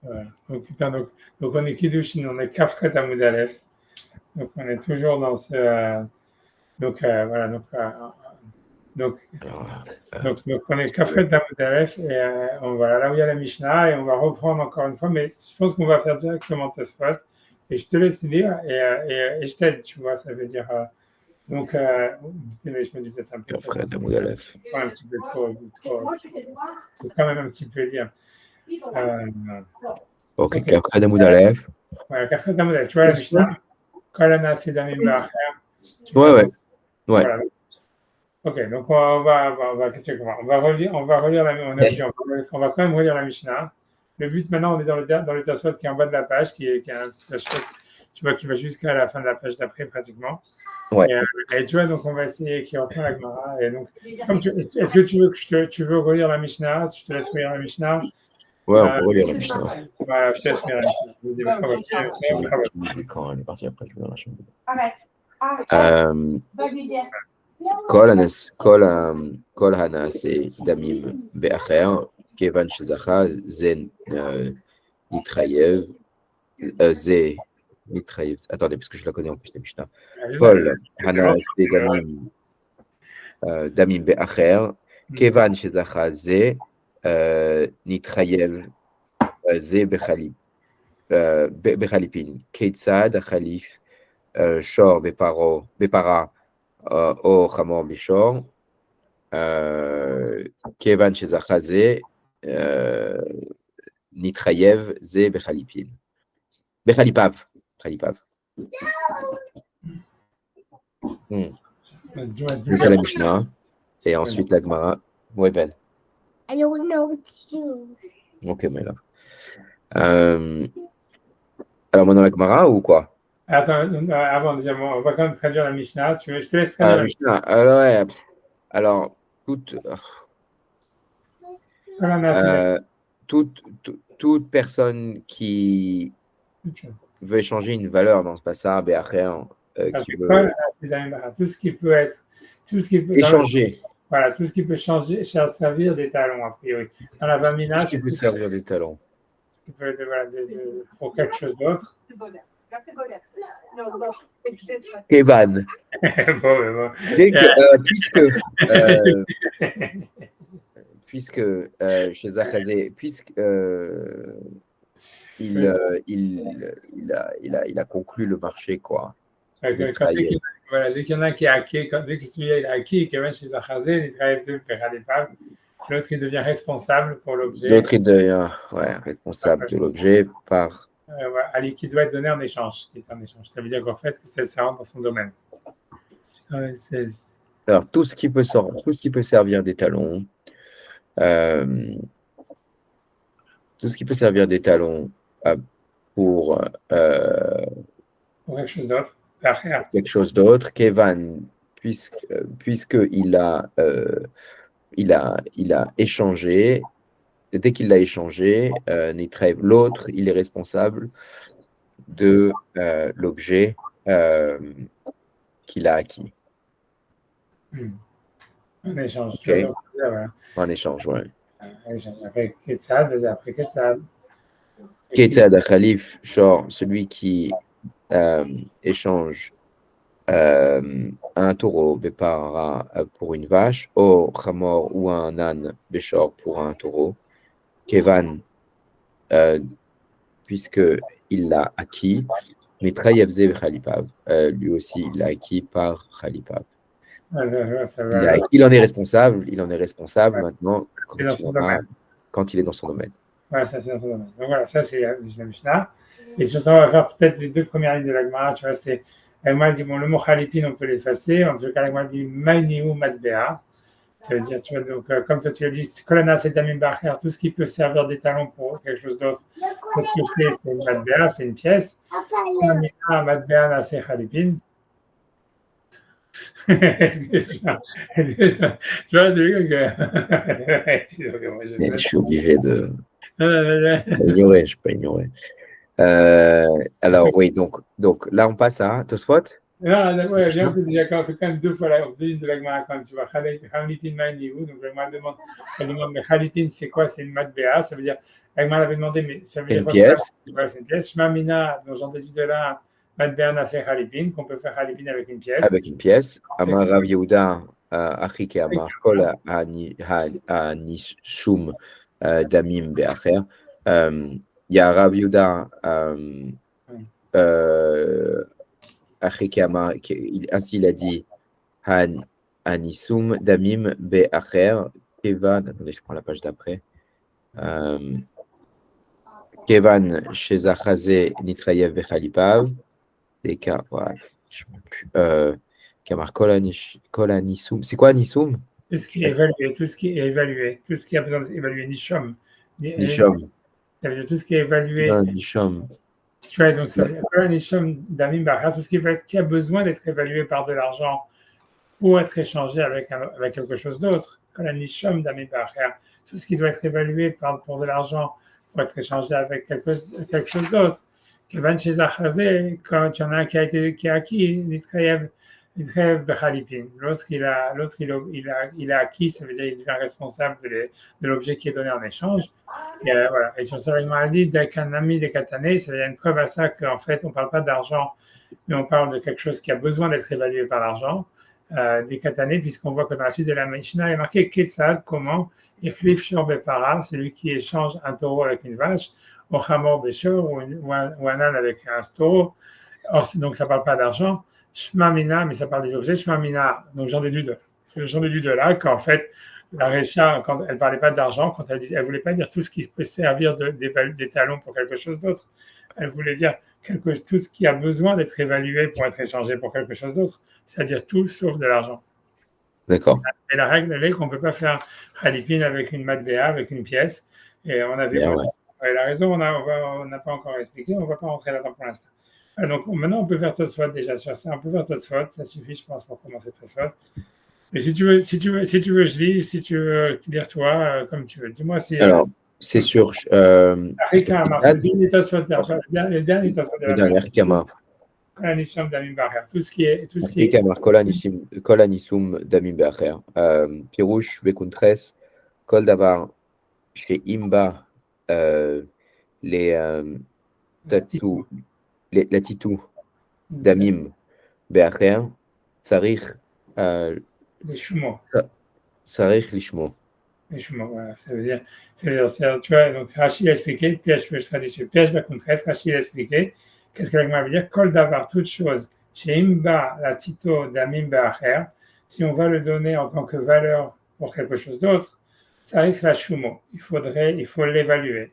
Voilà. Donc on est Kiddushin, on est Kafret Amoud Aleph. Donc on est toujours dans ce. Voilà. Donc on est Kafret Amoud Aleph et on va là où il y a la Mishnah et on va reprendre encore une fois, mais je pense qu'on va faire directement Tosfot. Et je te laisse lire et je t'aide, tu vois, ça veut dire. Donc, mais je me dis peut-être un peu. Kafret Amoud Aleph. Un petit peu trop. Faut quand même un petit peu lire. Ok, Kafret Amoud Aleph. Voilà, Kafret Amoud Aleph. Tu vois la Mishnah? Kolana Sedamim Ba'acher. Ouais. Voilà. Ok, donc on va relire on va quand même relire la Mishnah. Le but maintenant, on est dans le Tosfot qui est en bas de la page, qui est un Tosfot, tu vois, qui va jusqu'à la fin de la page d'après pratiquement. Ouais. Et tu vois, donc on va essayer qui reprend la Gemara. Et donc, est-ce que tu veux relire la Mishnah? Je te laisse relire la Mishnah. Ouais, on peut relire la Mishnah. Voilà, je te laisse relire la Mishnah. Quand elle est partie après, je vais la chaîne. כל הנעשה דמים באחר, כיוון שזכה זה נתחייב, attendez, parce que je la connais en plus, la Mishnah. כל הנעשה דמים באחר, כיוון שזכה זה נתחייב זה בחליפין. כיצד החליף שור בפרה או חמור בשור, כיוון שזכה זה נתחייב זה בחליפיו. C'est la Mishnah. Et ensuite la Gemara. Ouais, Ben. I don't know what to do. Ok, mais là. Alors maintenant la Gemara ou quoi? Attends, avant déjà, on va quand même traduire la Mishnah. Je te laisse traduire la Mishnah. Alors, ouais. Alors, toute personne qui veut échanger une valeur dans ce passage, tout ce qui peut échanger. Voilà, tout ce qui peut servir des talons, a priori. Dans la Bamina, tout ce qui peut servir des talons. Qui peut pour quelque chose d'autre. Kevan. Puisque chez Zachazé, il a conclu le marché, quoi. Dès qu'il y en a qui est hacké, dès que celui-là il a acquis, Kevan chez Zachazé, l'autre il devient responsable pour l'objet. L'autre il devient responsable de l'objet par. Qui doit être donné en échange. Ça veut dire qu'en fait, que ça rentre dans son domaine. Alors, tout ce qui peut servir des talons, pour quelque chose d'autre, Kevan, puisqu'il a échangé. Dès qu'il l'a échangé, l'autre, il est responsable de l'objet qu'il a acquis. En échange. Okay. En échange, oui. Après Ketzad. Ketzad, Khalif, celui qui échange un taureau Bepara pour une vache, ou Chamor ou un âne Beshor pour un taureau. Kevan, puisqu'il l'a acquis, mais lui aussi, il l'a acquis par Khalipav. Il en est responsable maintenant quand il est dans son domaine. Voilà, ça c'est dans son domaine. Donc voilà, ça c'est la Mishnah. Et sur ça, on va faire peut-être les deux premières lignes de la Gemara. Tu vois, c'est elle dit bon, le mot Khalipin, on peut l'effacer. En tout cas, elle dit Mainiou Matbea. Ça veut dire, tu vois, donc, comme toi tu as dit, Kolana c'est Damim Bacher, tout ce qui peut servir des talons pour quelque chose d'autre. Ce que je fais, c'est une Matbea, c'est une pièce. Matbea, c'est Khalipin. Tu vois, je suis obligé de. Je peux pas ignorer. Alors, oui, donc là, on passe à Tosfot. Non, ouais, bien, on fait quand même 2 fois la devise de la Gemara quand même, tu vois. Khalipin Maïniou, donc la Gemara demande, mais Khalipin, c'est quoi? C'est une matbéa, ça veut dire, la Gemara avait demandé, mais ça veut dire Une quoi? pièce. C'est une pièce. Shmamina, donc j'en déduis de là, matbéa c'est Khalipin, qu'on peut faire Khalipin avec une pièce. Avec une pièce. Amar Rav Yehuda, Achike Amar Kol Anishum Damim Be'acher. Il y a Rav Yehuda, Achike Amar, ainsi il a dit, Anisum Damim Be'acher. Kevan, attendez, je prends la page d'après. Kevan Shezachaze Nitrayev Bechalipav. Des cas, ouais, je ne sais plus. Kamar Kol Anisum. C'est quoi Anisum? Tout ce qui est évalué, tout ce qui est évalué, tout ce qui a besoin d'être évalué, Nishom. Nishom. Ça veut dire tout ce qui est évalué. Non, Nishom. Tu vois, donc ça veut dire Nishom Damim Bachar, tout ce qui a besoin d'être évalué par de l'argent pour être échangé avec quelque chose d'autre. Nishom Damim Bachar, tout ce qui doit être évalué pour de l'argent pour être échangé avec quelque chose d'autre. Kevan Shezachazé, quand il y en a un qui a acquis, Nitrayev Bechalipin. L'autre, il a acquis, ça veut dire qu'il devient responsable de l'objet qui est donné en échange. Et, voilà. Et sur ce règlement dit, d'Akanami, des Katané, ça veut dire une preuve à ça qu'en fait, on ne parle pas d'argent, mais on parle de quelque chose qui a besoin d'être évalué par l'argent. Des Katané, puisqu'on voit que dans la suite de la Mishnah, il est marqué Ketsad, comment Yechlif Shor Bepara, c'est lui qui échange un taureau avec une vache, ou Chamor Beshor, ou un âne avec un taureau. Donc ça ne parle pas d'argent. Shmamina, mais ça parle des objets. Shmamina, donc j'en déduis de là qu'en fait, la Récha, quand elle ne parlait pas d'argent, quand elle ne voulait pas dire tout ce qui peut servir des talons pour quelque chose d'autre. Elle voulait dire tout ce qui a besoin d'être évalué pour être échangé pour quelque chose d'autre, c'est-à-dire tout sauf de l'argent. D'accord. Et la règle, elle est qu'on ne peut pas faire Khalipin avec une matbéa, avec une pièce. Et on a vu, elle a raison, on n'a pas encore expliqué, on ne va pas rentrer là-dedans pour l'instant. Donc maintenant, on peut faire Tosfot déjà sur ça. On peut faire Tosfot, ça suffit, je pense, pour commencer Tosfot. Mais si tu veux, je lis. Si tu veux lire toi, comme tu veux. Dis-moi si. Alors, c'est sûr. Le dernier Tosfot. Le dernier Rikama. Tout ce qui est. Rikama, Kol Anisum Damim Be'acher. Pirouche, Bekuntres, Kol Davar, chez Imba, la titou Damim Be'acher, Tsarich. Les chumos. Sarich Lishmo. Les chumos, voilà. Ça veut dire, tu vois, donc Rachid a expliqué, piège, je serai dessus, piège, Rachid a expliqué, qu'est-ce que l'agma veut dire? Kol davar, toute chose, chez Imba, la tito d'Amim Be'acher, si on va le donner en tant que valeur pour quelque chose d'autre, Sarich la chumo. Il faut l'évaluer.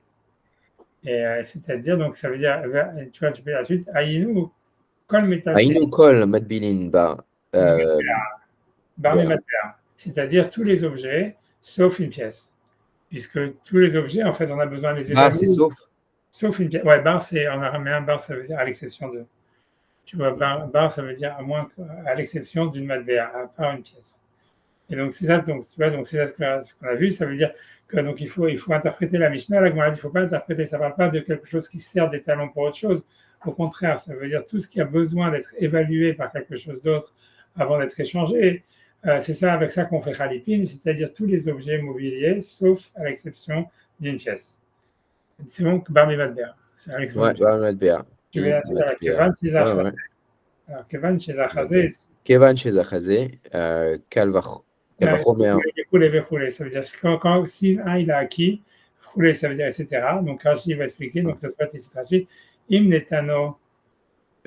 Et c'est-à-dire, donc ça veut dire, tu vois, tu peux la suite, Aïnou, Kol Metal. Aïnou Kol Madbilin Ba. C'est-à-dire tous les objets, sauf une pièce. Puisque tous les objets, en fait, on a besoin de les évaluer. Bar, c'est sauf. Sauf une pièce. Ouais, bar, on a remis un bar, ça veut dire à l'exception de. Tu vois, bar, ça veut dire à l'exception d'une matbéa, à part une pièce. Et donc, c'est ça, c'est ça ce qu'on a vu. Ça veut dire que donc il faut interpréter la Mishnah. Là, il ne faut pas interpréter. Ça ne parle pas de quelque chose qui sert des talons pour autre chose. Au contraire, ça veut dire tout ce qui a besoin d'être évalué par quelque chose d'autre avant d'être échangé. C'est ça, avec ça qu'on fait Khalipin, c'est-à-dire tous les objets mobiliers, sauf à l'exception d'une pièce. C'est donc Barmi Madber. C'est à l'exception. Ouais, Barmi Madber. Kevan chez Zachazé. Kevan chez Zachazé, Kalvachomer. Ça veut dire quand si un il a acquis, ça veut dire etc. Donc Rachid va expliquer, donc ça sera ici Rachid. Im Netano.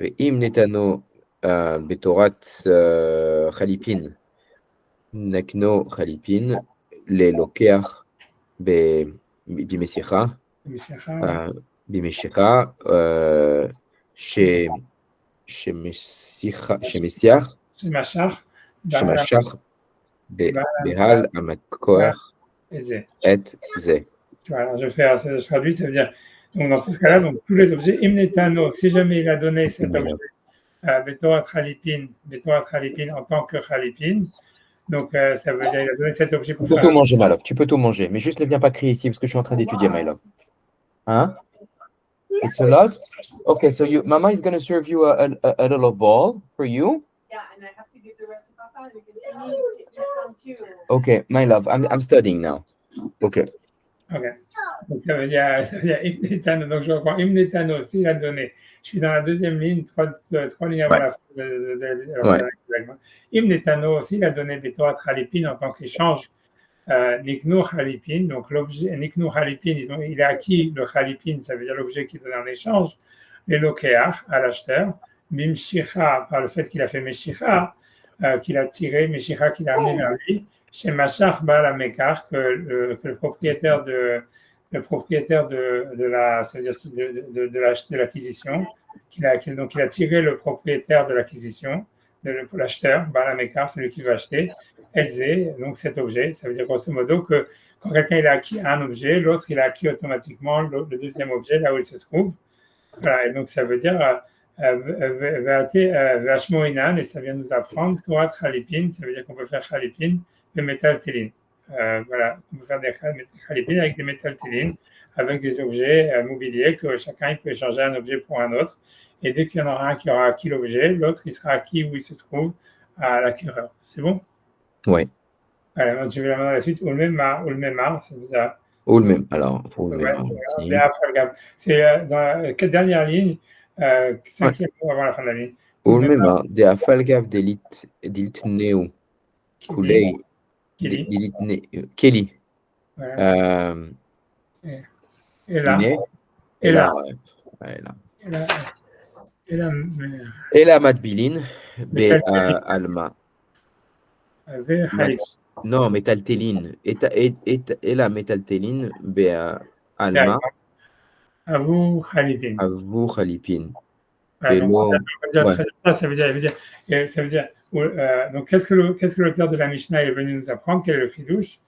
Im Netano Betorat Khalipin. Nakno Khalipin, les Lokeach Bimeshicha, chez Messiach, Behal Amakoach et Ze. Voilà, je traduis, ça veut dire, donc dans ce cas-là, donc tous les objets, Imnetano, si jamais il a donné cet objet, Betorat Khalipin en tant que Khalipin. Donc, ça veut dire qu'il a donné cet objet pour faire. Tu peux tout manger, Malov. Tu peux tout manger. Mais juste ne viens pas crier ici parce que je suis en train d'étudier, Malov. Hein? It's a lot? Okay, so Mama is going to serve you a little ball for you. Yeah, and I have to give the rest to Papa because he needs some too. Okay, my love, I'm studying now. Okay. Ok. Donc ça veut dire Imnetano. Donc je reprends Imnetano, s'il a donné. Je suis dans la deuxième ligne, trois lignes avant la fin de l'agma. Imnetano, s'il a donné des Torah Khalipin en tant qu'échange, Niknu Khalipin, donc l'objet Niknu Khalipin, il a acquis le Khalipin, ça veut dire l'objet qu'il donne en échange, les Lokeach à l'acheteur, Mimshicha, par le fait qu'il a fait Meshicha, qu'il a tiré, Meshicha qu'il a amené vers lui, chez Mashach Baal Amekar, que le propriétaire de la, c'est-à-dire de l'acquisition, donc il a tiré le propriétaire de l'acquisition, l'acheteur, Baal Amekar, celui qui va acheter, Elzé, donc cet objet, ça veut dire grosso modo que quand quelqu'un il a acquis un objet, l'autre il a acquis automatiquement le deuxième objet là où il se trouve. Voilà, et donc ça veut dire Vashmoinan, et ça vient nous apprendre Torah Khalipin, ça veut dire qu'on peut faire Khalipin de métal téline. Voilà, on peut faire des Khalipin avec des métal téline, avec des objets mobiliers que chacun il peut échanger un objet pour un autre. Et dès qu'il y en aura un qui aura acquis l'objet, l'autre il sera acquis où il se trouve à l'acquéreur. C'est bon? Oui. Alors, je vais la main à la suite. Ou le même, c'est ça. Ou le même. Alors, c'est dans la dernière ligne, cinquième mot avant la fin de la ligne. Ou le même, de Afalgav d'Ilt Neu. Koulei. Kelly. Et là. Et là, Matbilin, Be Alma. Non, métaltéline. Et la métaltéline, Be Alma. Avou Khalipin. Avou Khalipin. Ça veut dire, donc qu'est-ce que l'auteur de la Mishnah est venu nous apprendre? Quel est le chidouche?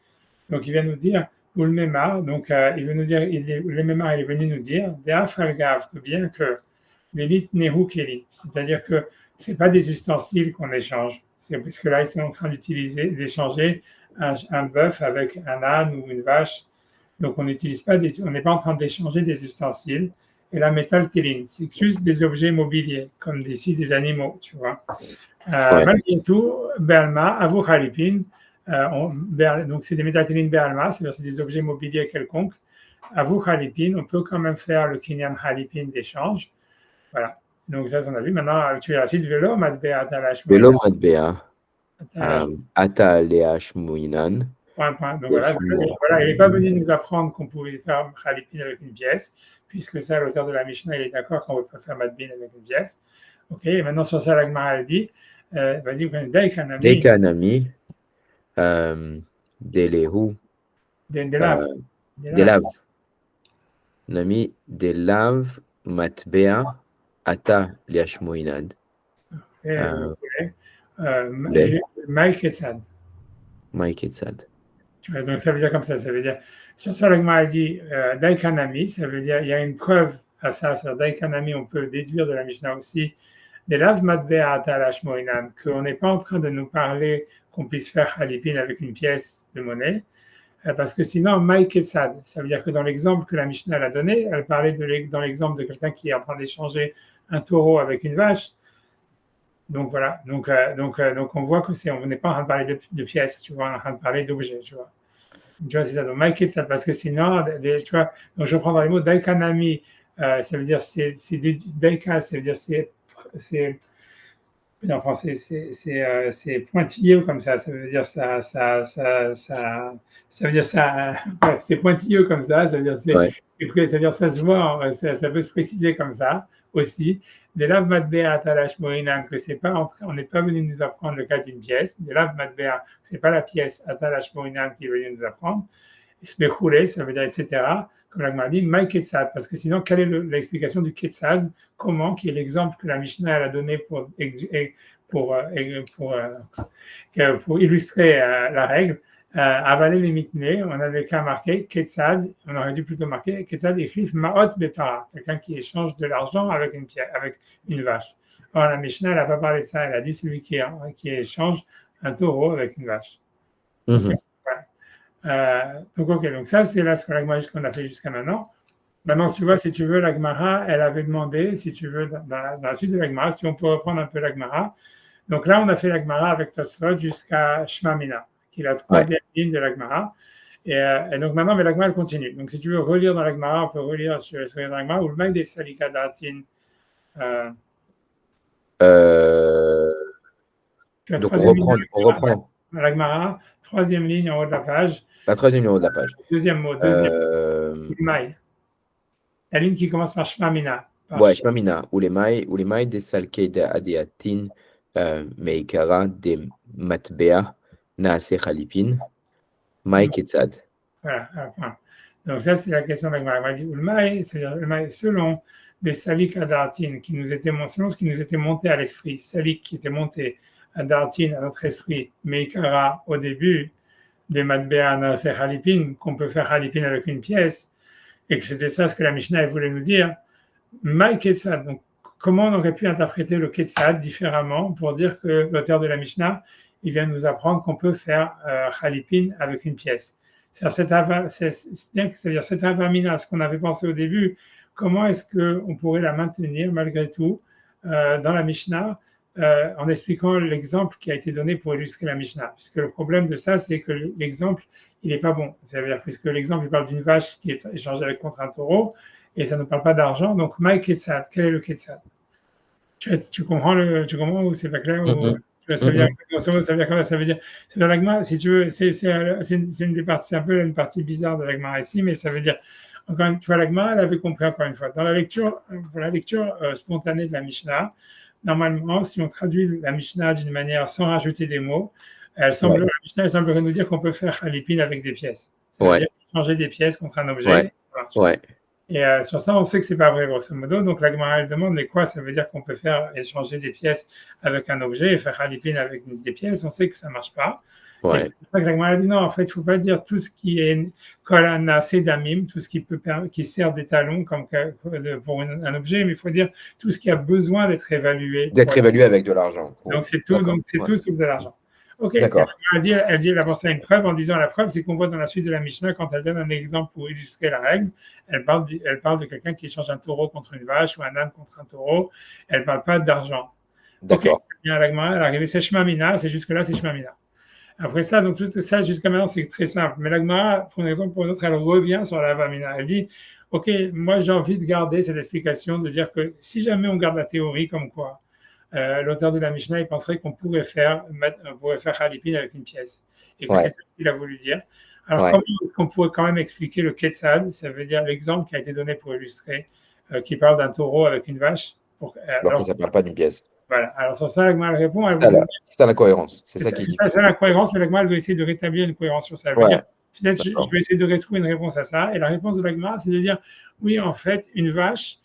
Donc il vient nous dire, ou le Memar, donc il veut nous dire, le Memar il est venu nous dire, que bien que l'élite Nehu Keli, c'est-à-dire que c'est pas des ustensiles qu'on échange, puisque là ils sont en train d'échanger un bœuf avec un âne ou une vache, donc on n'est pas en train d'échanger des ustensiles. Et la métal téline, c'est juste des objets mobiliers, comme des animaux, tu vois. Malgré tout, Be'alma, Avou Khalipin, donc c'est des métal téline Be'alma, c'est-à-dire c'est des objets mobiliers quelconques. Avou Khalipin, on peut quand même faire le Kinyan Khalipin d'échange. Voilà. Donc ça, on a vu. Maintenant, tu as la suite, Velo Matbea Atalash Velo Matbea Atalash Mouinan. Donc voilà, il n'est pas venu nous apprendre qu'on pouvait faire Khalipin avec une pièce, puisque ça, l'auteur de la Mishnah, il est d'accord qu'on ne peut pas faire Matbin avec une pièce. Ok, et maintenant sur ça, la Gemara, elle dit, vas-y, vous connaissez Deikanami, Delehu, Delav. Nami, Delav, Matbea, Ata, Liashmoinad. Mike et Sad. Donc ça veut dire comme ça veut dire, sur ça, la Gemara dit Daikanami, ça veut dire, il y a une preuve à ça, sur Daikanami, on peut déduire de la Mishnah aussi, des lav matbea atalash moinan, qu'on n'est pas en train de nous parler qu'on puisse faire Khalipin avec une pièce de monnaie, parce que sinon, Mike et Sad, ça veut dire que dans l'exemple que la Mishnah a donné, elle parlait dans l'exemple de quelqu'un qui est en train d'échanger un taureau avec une vache. Donc voilà, donc on voit que on n'est pas en train de parler de pièces, tu vois, on est en train de parler d'objets, tu vois. Tu vois, c'est ça. Donc, Mike et ça, parce que sinon, tu vois, donc je prends dans les mots Daikanami, ça veut dire Daika, ça veut dire en français, c'est pointilleux comme ça veut dire ça veut dire ça, c'est pointilleux comme ça veut dire ça veut dire ça se voit, ça peut se préciser comme ça aussi. Des lav matbea atalash moinan, que on n'est pas venu nous apprendre le cas d'une pièce. Des lav matbea, c'est pas la pièce atalash moinan qui est venu nous apprendre. Smechoulé, ça veut dire etc. Comme la Gemara dit, Maï Ketsad, parce que sinon, quelle est l'explication du Ketsad? Comment, qui est l'exemple que la Mishnah a donné pour illustrer la règle, avaler les mitnés, on avait qu'à marquer Ketsad, on aurait dû plutôt marquer Ketsad écrit Maot Bepara, quelqu'un qui échange de l'argent avec une vache. Or, la Mishnah, elle n'a pas parlé de ça, elle a dit celui qui échange un taureau avec une vache. Mm-hmm. Donc, ok, donc ça, c'est là ce qu'on a fait jusqu'à maintenant. Maintenant, si tu vois, si tu veux, la Gemara, elle avait demandé, si tu veux, dans la suite de la Gemara, si on peut reprendre un peu la Gemara. Donc là, on a fait la Gemara avec Tosfot jusqu'à Shema Mina, qui est la troisième ligne de la Gemara. Et donc maintenant, mais la Gemara, elle continue. Donc si tu veux relire dans la Gemara, on peut relire sur la Gemara, ou le Maï des Salika Datin. Donc on reprend. La Gemara, troisième ligne en haut de la page. La troisième ligne en haut de la page. Deuxième mot, Maï. La ligne qui commence par Shema Mina. Ouais, Shema Mina. Ou les mailles des Salkei de Adiatin, Meikara, des Matbea, Naase Khalipin, Maï Ketzad. Voilà, enfin. Donc ça, c'est la question de la Gemara. Elle dit Ulmaï, c'est-à-dire Ulmaï, selon des Salik à Dartin, selon ce qui nous était monté à l'esprit, Salik qui était monté à Dartin, à notre esprit, Meikara au début, des Matbea, Naase Khalipin, qu'on peut faire Khalipin avec une pièce, et que c'était ça ce que la Mishnah voulait nous dire, Maï Ketzad. Donc, comment on aurait pu interpréter le Ketzad différemment pour dire que l'auteur de la Mishnah, il vient nous apprendre qu'on peut faire Khalipin avec une pièce. C'est-à-dire cette avamina, ce qu'on avait pensé au début, comment est-ce qu'on pourrait la maintenir malgré tout dans la Mishnah en expliquant l'exemple qui a été donné pour illustrer la Mishnah. Puisque le problème de ça, c'est que l'exemple, il n'est pas bon. C'est-à-dire, puisque l'exemple, il parle d'une vache qui est échangée contre un taureau, et ça ne parle pas d'argent. Donc, Maï Ketzad, quel est le Ketzad? Tu comprends ou c'est pas clair? Ça veut dire quoi? Ça veut dire, c'est dans l'agma, si tu veux, c'est une des parties, c'est un peu une partie bizarre de l'agma ici, mais ça veut dire, encore une fois, l'agma, elle avait compris encore une fois. Dans la lecture, pour la lecture spontanée de la Mishnah, normalement, si on traduit la Mishnah d'une manière sans rajouter des mots, la Mishnah elle semblerait nous dire qu'on peut faire Khalipin avec des pièces. Ça veut dire changer des pièces contre un objet. Et sur ça, on sait que c'est pas vrai, grosso modo. Donc, la Gemara, elle demande, mais quoi, ça veut dire qu'on peut faire échanger des pièces avec un objet et faire Khalipin avec des pièces. On sait que ça marche pas. Et c'est pour ça que la Gemara dit, non, en fait, il faut pas dire tout ce qui est kolana, sédamim, tout ce qui sert d'étalon pour un objet, mais il faut dire tout ce qui a besoin d'être évalué. D'être évalué avec de l'argent. Donc, c'est tout, sauf de l'argent. Ok, elle dit, elle avance à une preuve en disant la preuve, c'est qu'on voit dans la suite de la Mishnah, quand elle donne un exemple pour illustrer la règle, elle parle de quelqu'un qui échange un taureau contre une vache ou un âne contre un taureau, elle ne parle pas d'argent. D'accord. Ok, elle est arrivée, c'est Shema Mina, c'est jusque-là, c'est Shema Mina. Après ça, donc tout ça, jusqu'à maintenant, c'est très simple. Mais la Gemara, pour une raison ou pour une autre, elle revient sur la Vamina. Elle dit, ok, moi j'ai envie de garder cette explication, de dire que si jamais on garde la théorie comme quoi, l'auteur de la Mishnah, il penserait qu'on pourrait faire Khalipin avec une pièce. Et que c'est ça qu'il a voulu dire. Alors, comment est-ce qu'on pourrait quand même expliquer le Ketzad? Ça veut dire l'exemple qui a été donné pour illustrer, qui parle d'un taureau avec une vache. Alors que ça ne parle pas d'une pièce. Voilà. Alors, sur ça, la Gemara répond. C'est ça la cohérence. C'est ça qui dit. C'est la cohérence, mais la Gemara, elle veut essayer de rétablir une cohérence sur ça. Peut-être je vais essayer de retrouver une réponse à ça. Et la réponse de la Gemara, c'est de dire, oui, en fait, une vache,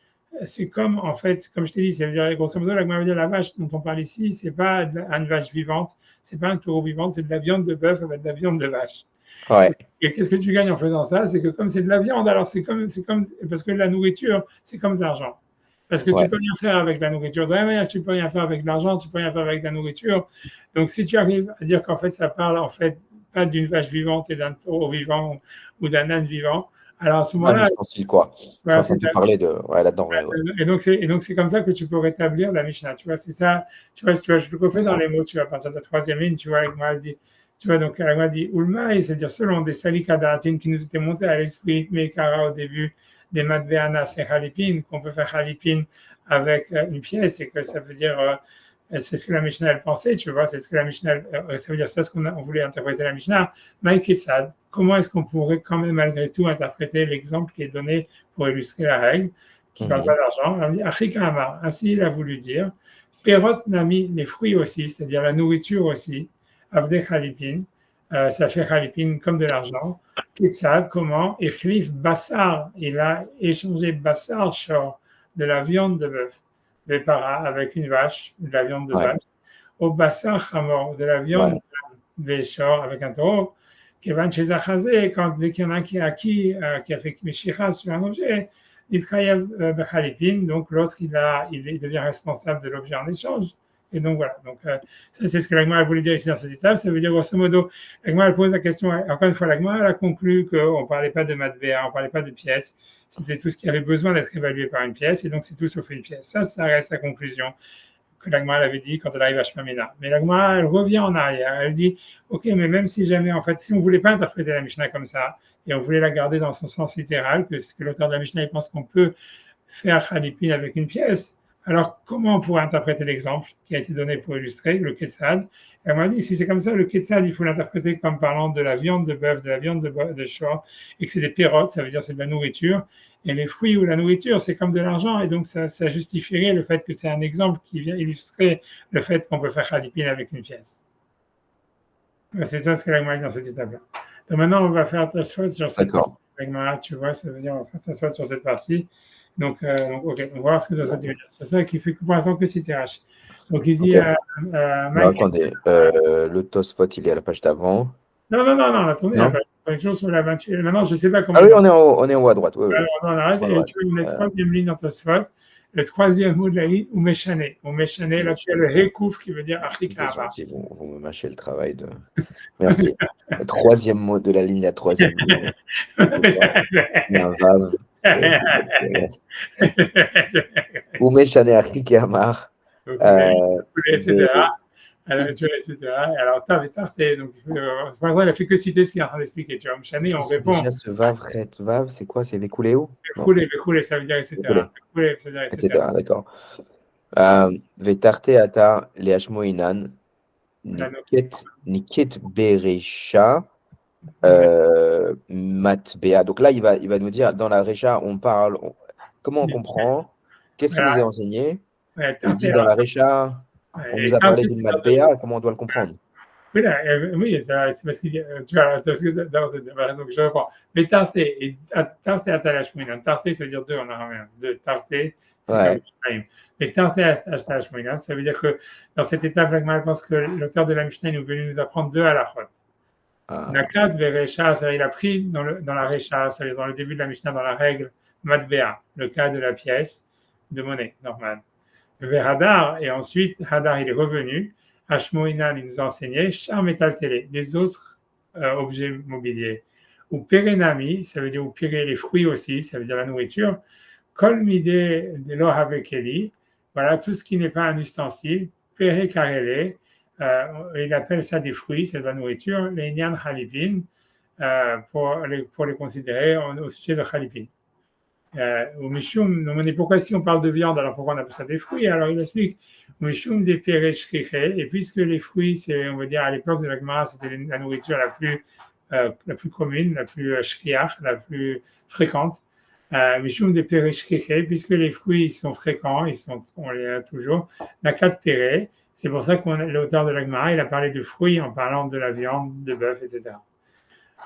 c'est comme je t'ai dit, ça veut dire, grosso modo, la vache dont on parle ici, c'est pas une vache vivante, c'est pas un taureau vivant, c'est de la viande de bœuf avec de la viande de vache. Et qu'est-ce que tu gagnes en faisant ça? C'est que comme c'est de la viande, alors c'est comme, parce que la nourriture, c'est comme de l'argent. Parce que tu peux rien faire avec la nourriture. De la même manière que tu peux rien faire avec de l'argent, tu peux rien faire avec de la nourriture. Donc, si tu arrives à dire qu'en fait, ça parle, en fait, pas d'une vache vivante et d'un taureau vivant ou d'un âne vivant, alors à ce moment-là, voilà, c'est parler de là-dedans. Et donc c'est comme ça que tu peux rétablir la Mishnah. Tu vois, c'est ça. Tu vois, je le refais dans les mots. Tu vois, à partir de la troisième ligne, tu vois, avec moi, dit, tu vois, donc elle m'a dit Ulmaï, c'est-à-dire selon des salika daratin qui nous étaient montés à l'esprit, Meikara au début, des matveana, c'est Khalipin, qu'on peut faire Khalipin avec une pièce, et que ça veut dire. C'est ce que la Mishnah elle pensait, tu vois, c'est ce que la Mishnah, ça veut dire ça, ce qu'on voulait interpréter la Mishnah. Maïketsad, comment est-ce qu'on pourrait quand même malgré tout interpréter l'exemple qui est donné pour illustrer la règle, qui ne parle pas d'argent? On dit Achikama, ainsi il a voulu dire, Perot Nami, les fruits aussi, c'est-à-dire la nourriture aussi, Avde Khalipin, ça fait Khalipin comme de l'argent. Ketsad, comment? Et Khlif Bassar, il a échangé Bassar Shor, de la viande de bœuf. Avec une vache, de la viande de vache, au bassin chamor, de la viande de shor avec un taureau, qui va chez Zachazé, dès qu'il y en a un qui a fait Meshicha sur un objet, il travaille Khalipin, donc l'autre il devient responsable de l'objet en échange. Et donc voilà, ça c'est ce que l'Agma voulait dire ici dans cette étape. Ça veut dire grosso modo, l'Agma pose la question, encore une fois, l'Agma a conclu qu'on ne parlait pas de matvéa, on ne parlait pas de pièces. c'était tout ce qui avait besoin d'être évalué par une pièce, et donc c'est tout sauf une pièce. Ça reste la conclusion que la Gemara avait dit quand elle arrive à Shmamina. Mais la Gemara, elle revient en arrière. Elle dit, ok, mais même si jamais, en fait, si on ne voulait pas interpréter la Mishnah comme ça, et on voulait la garder dans son sens littéral, que l'auteur de la Mishnah il pense qu'on peut faire Khalipin avec une pièce, alors comment on pourrait interpréter l'exemple qui a été donné pour illustrer, le Ketsad? Elle m'a dit, si c'est comme ça, le Ketsad, il faut l'interpréter comme parlant de la viande de bœuf, de la viande de shor, et que c'est des pérotes, ça veut dire c'est de la nourriture. Et les fruits ou la nourriture, c'est comme de l'argent. Et donc, ça justifierait le fait que c'est un exemple qui vient illustrer le fait qu'on peut faire Khalipin avec une pièce. C'est ça ce que l'Agma dit dans cette étape-là. Donc maintenant, on va faire Tosfot sur cette partie. Tu vois, ça veut dire on va faire Tosfot sur cette partie. Donc, ok, on va voir ce que Tosfot veut dire. C'est ça qui fait que pour l'instant que c'est TRH. Donc, il dit... attendez, le Tosfot, il est à la page d'avant. Non, attendez, on est toujours sur la 28. Maintenant, je ne sais pas comment... Ah oui, on est en haut à droite. Oui, oui. Alors, on arrête, et tu vois, la troisième ligne dans Tosfot, le troisième mot de la ligne, ou Meshane. Ou Meshane, là, tu as le Hekouf qui veut dire Afrika. C'est gentil, vous me mâchez le travail de... Merci. Le troisième mot de la ligne, la troisième ligne. Il y a un vav. Ou Meshane Afrika Amar. Etc. Alors, Tav et Tarté. Donc, pour l'instant, il a fait que citer ce qu'il est en train d'expliquer. Tu vois, Meshane, on répond. Déjà, ce vav, vav, c'est quoi? C'est Vekuléo? Vekule, ça veut dire etc. Vekule, ça veut dire etc. D'accord. Vetarté ata leashmoinan niket beresha matbea. Donc là, il va nous dire, dans la Recha, on parle, comment on comprend? Qu'est-ce qu'il nous a enseigné? Il dit dans la Recha, on nous a parlé d'une matbea, comment on doit le comprendre? Oui, c'est parce que tu vois, donc je reprends. Mais tarté ata leashmoinan. Tarté, ça veut dire deux en araméen. Deux, tarté, c'est mais tarté ata leashmoinan, ça veut dire que dans cette étape, je pense que l'auteur de la Mishnah est venu nous apprendre deux à la fois. Nakat verecha, il a pris dans la recha, c'est-à-dire dans le début de la Mishnah, dans la règle matbea, le cas de la pièce de monnaie normale. Verhadar, et ensuite Hadar il est revenu. Hashmoinan il nous a enseigné char metal télé, les autres objets mobiliers. Ou perenami, ça veut dire ou pire les fruits aussi, ça veut dire la nourriture. Kol mide de lo havekeli, voilà tout ce qui n'est pas un ustensile. Pere karele. Il appelle ça des fruits, c'est de la nourriture, les Nyan Khalipin, pour les considérer au sujet de Khalipin. Au Mishum, on dit pourquoi si on parle de viande, alors pourquoi on appelle ça des fruits? Alors il explique, au Mishum des Peresh Kriché, et puisque les fruits, c'est, on va dire, à l'époque de la Gemara, c'était la nourriture la plus commune, la plus shriach, la plus fréquente. Mishum des Peresh Kriché, puisque les fruits sont fréquents, on les a toujours, la 4 Péré. C'est pour ça que l'auteur de la Gemara, il a parlé de fruits en parlant de la viande, de bœuf, etc.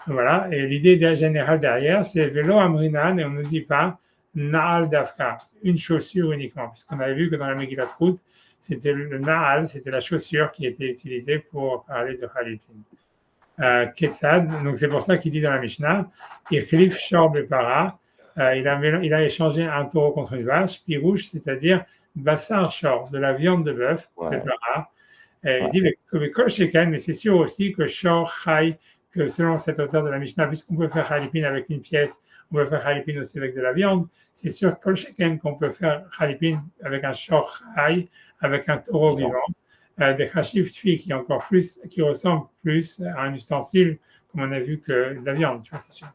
Voilà, et l'idée générale derrière, c'est vélo amrinan, et on ne dit pas Naal dafka, une chaussure uniquement, puisqu'on avait vu que dans la Megillat Ruth, c'était le Naal, c'était la chaussure qui était utilisée pour parler de Khalipin. Ketsad, donc c'est pour ça qu'il dit dans la Mishnah, Irklif shor bepara, il a échangé un taureau contre une vache, pirouche, c'est-à-dire Bassar shor, de la viande de bœuf, de para. Il dit mais c'est sûr aussi que shor chai, que selon cet auteur de la Mishnah, puisqu'on peut faire Khalipin avec une pièce, on peut faire Khalipin aussi avec de la viande, c'est sûr kol sheken qu'on peut faire Khalipin avec un shor chai, avec un taureau vivant, des chashif tfi qui ressemble plus à un ustensile, comme on a vu que de la viande, tu vois, c'est sûr.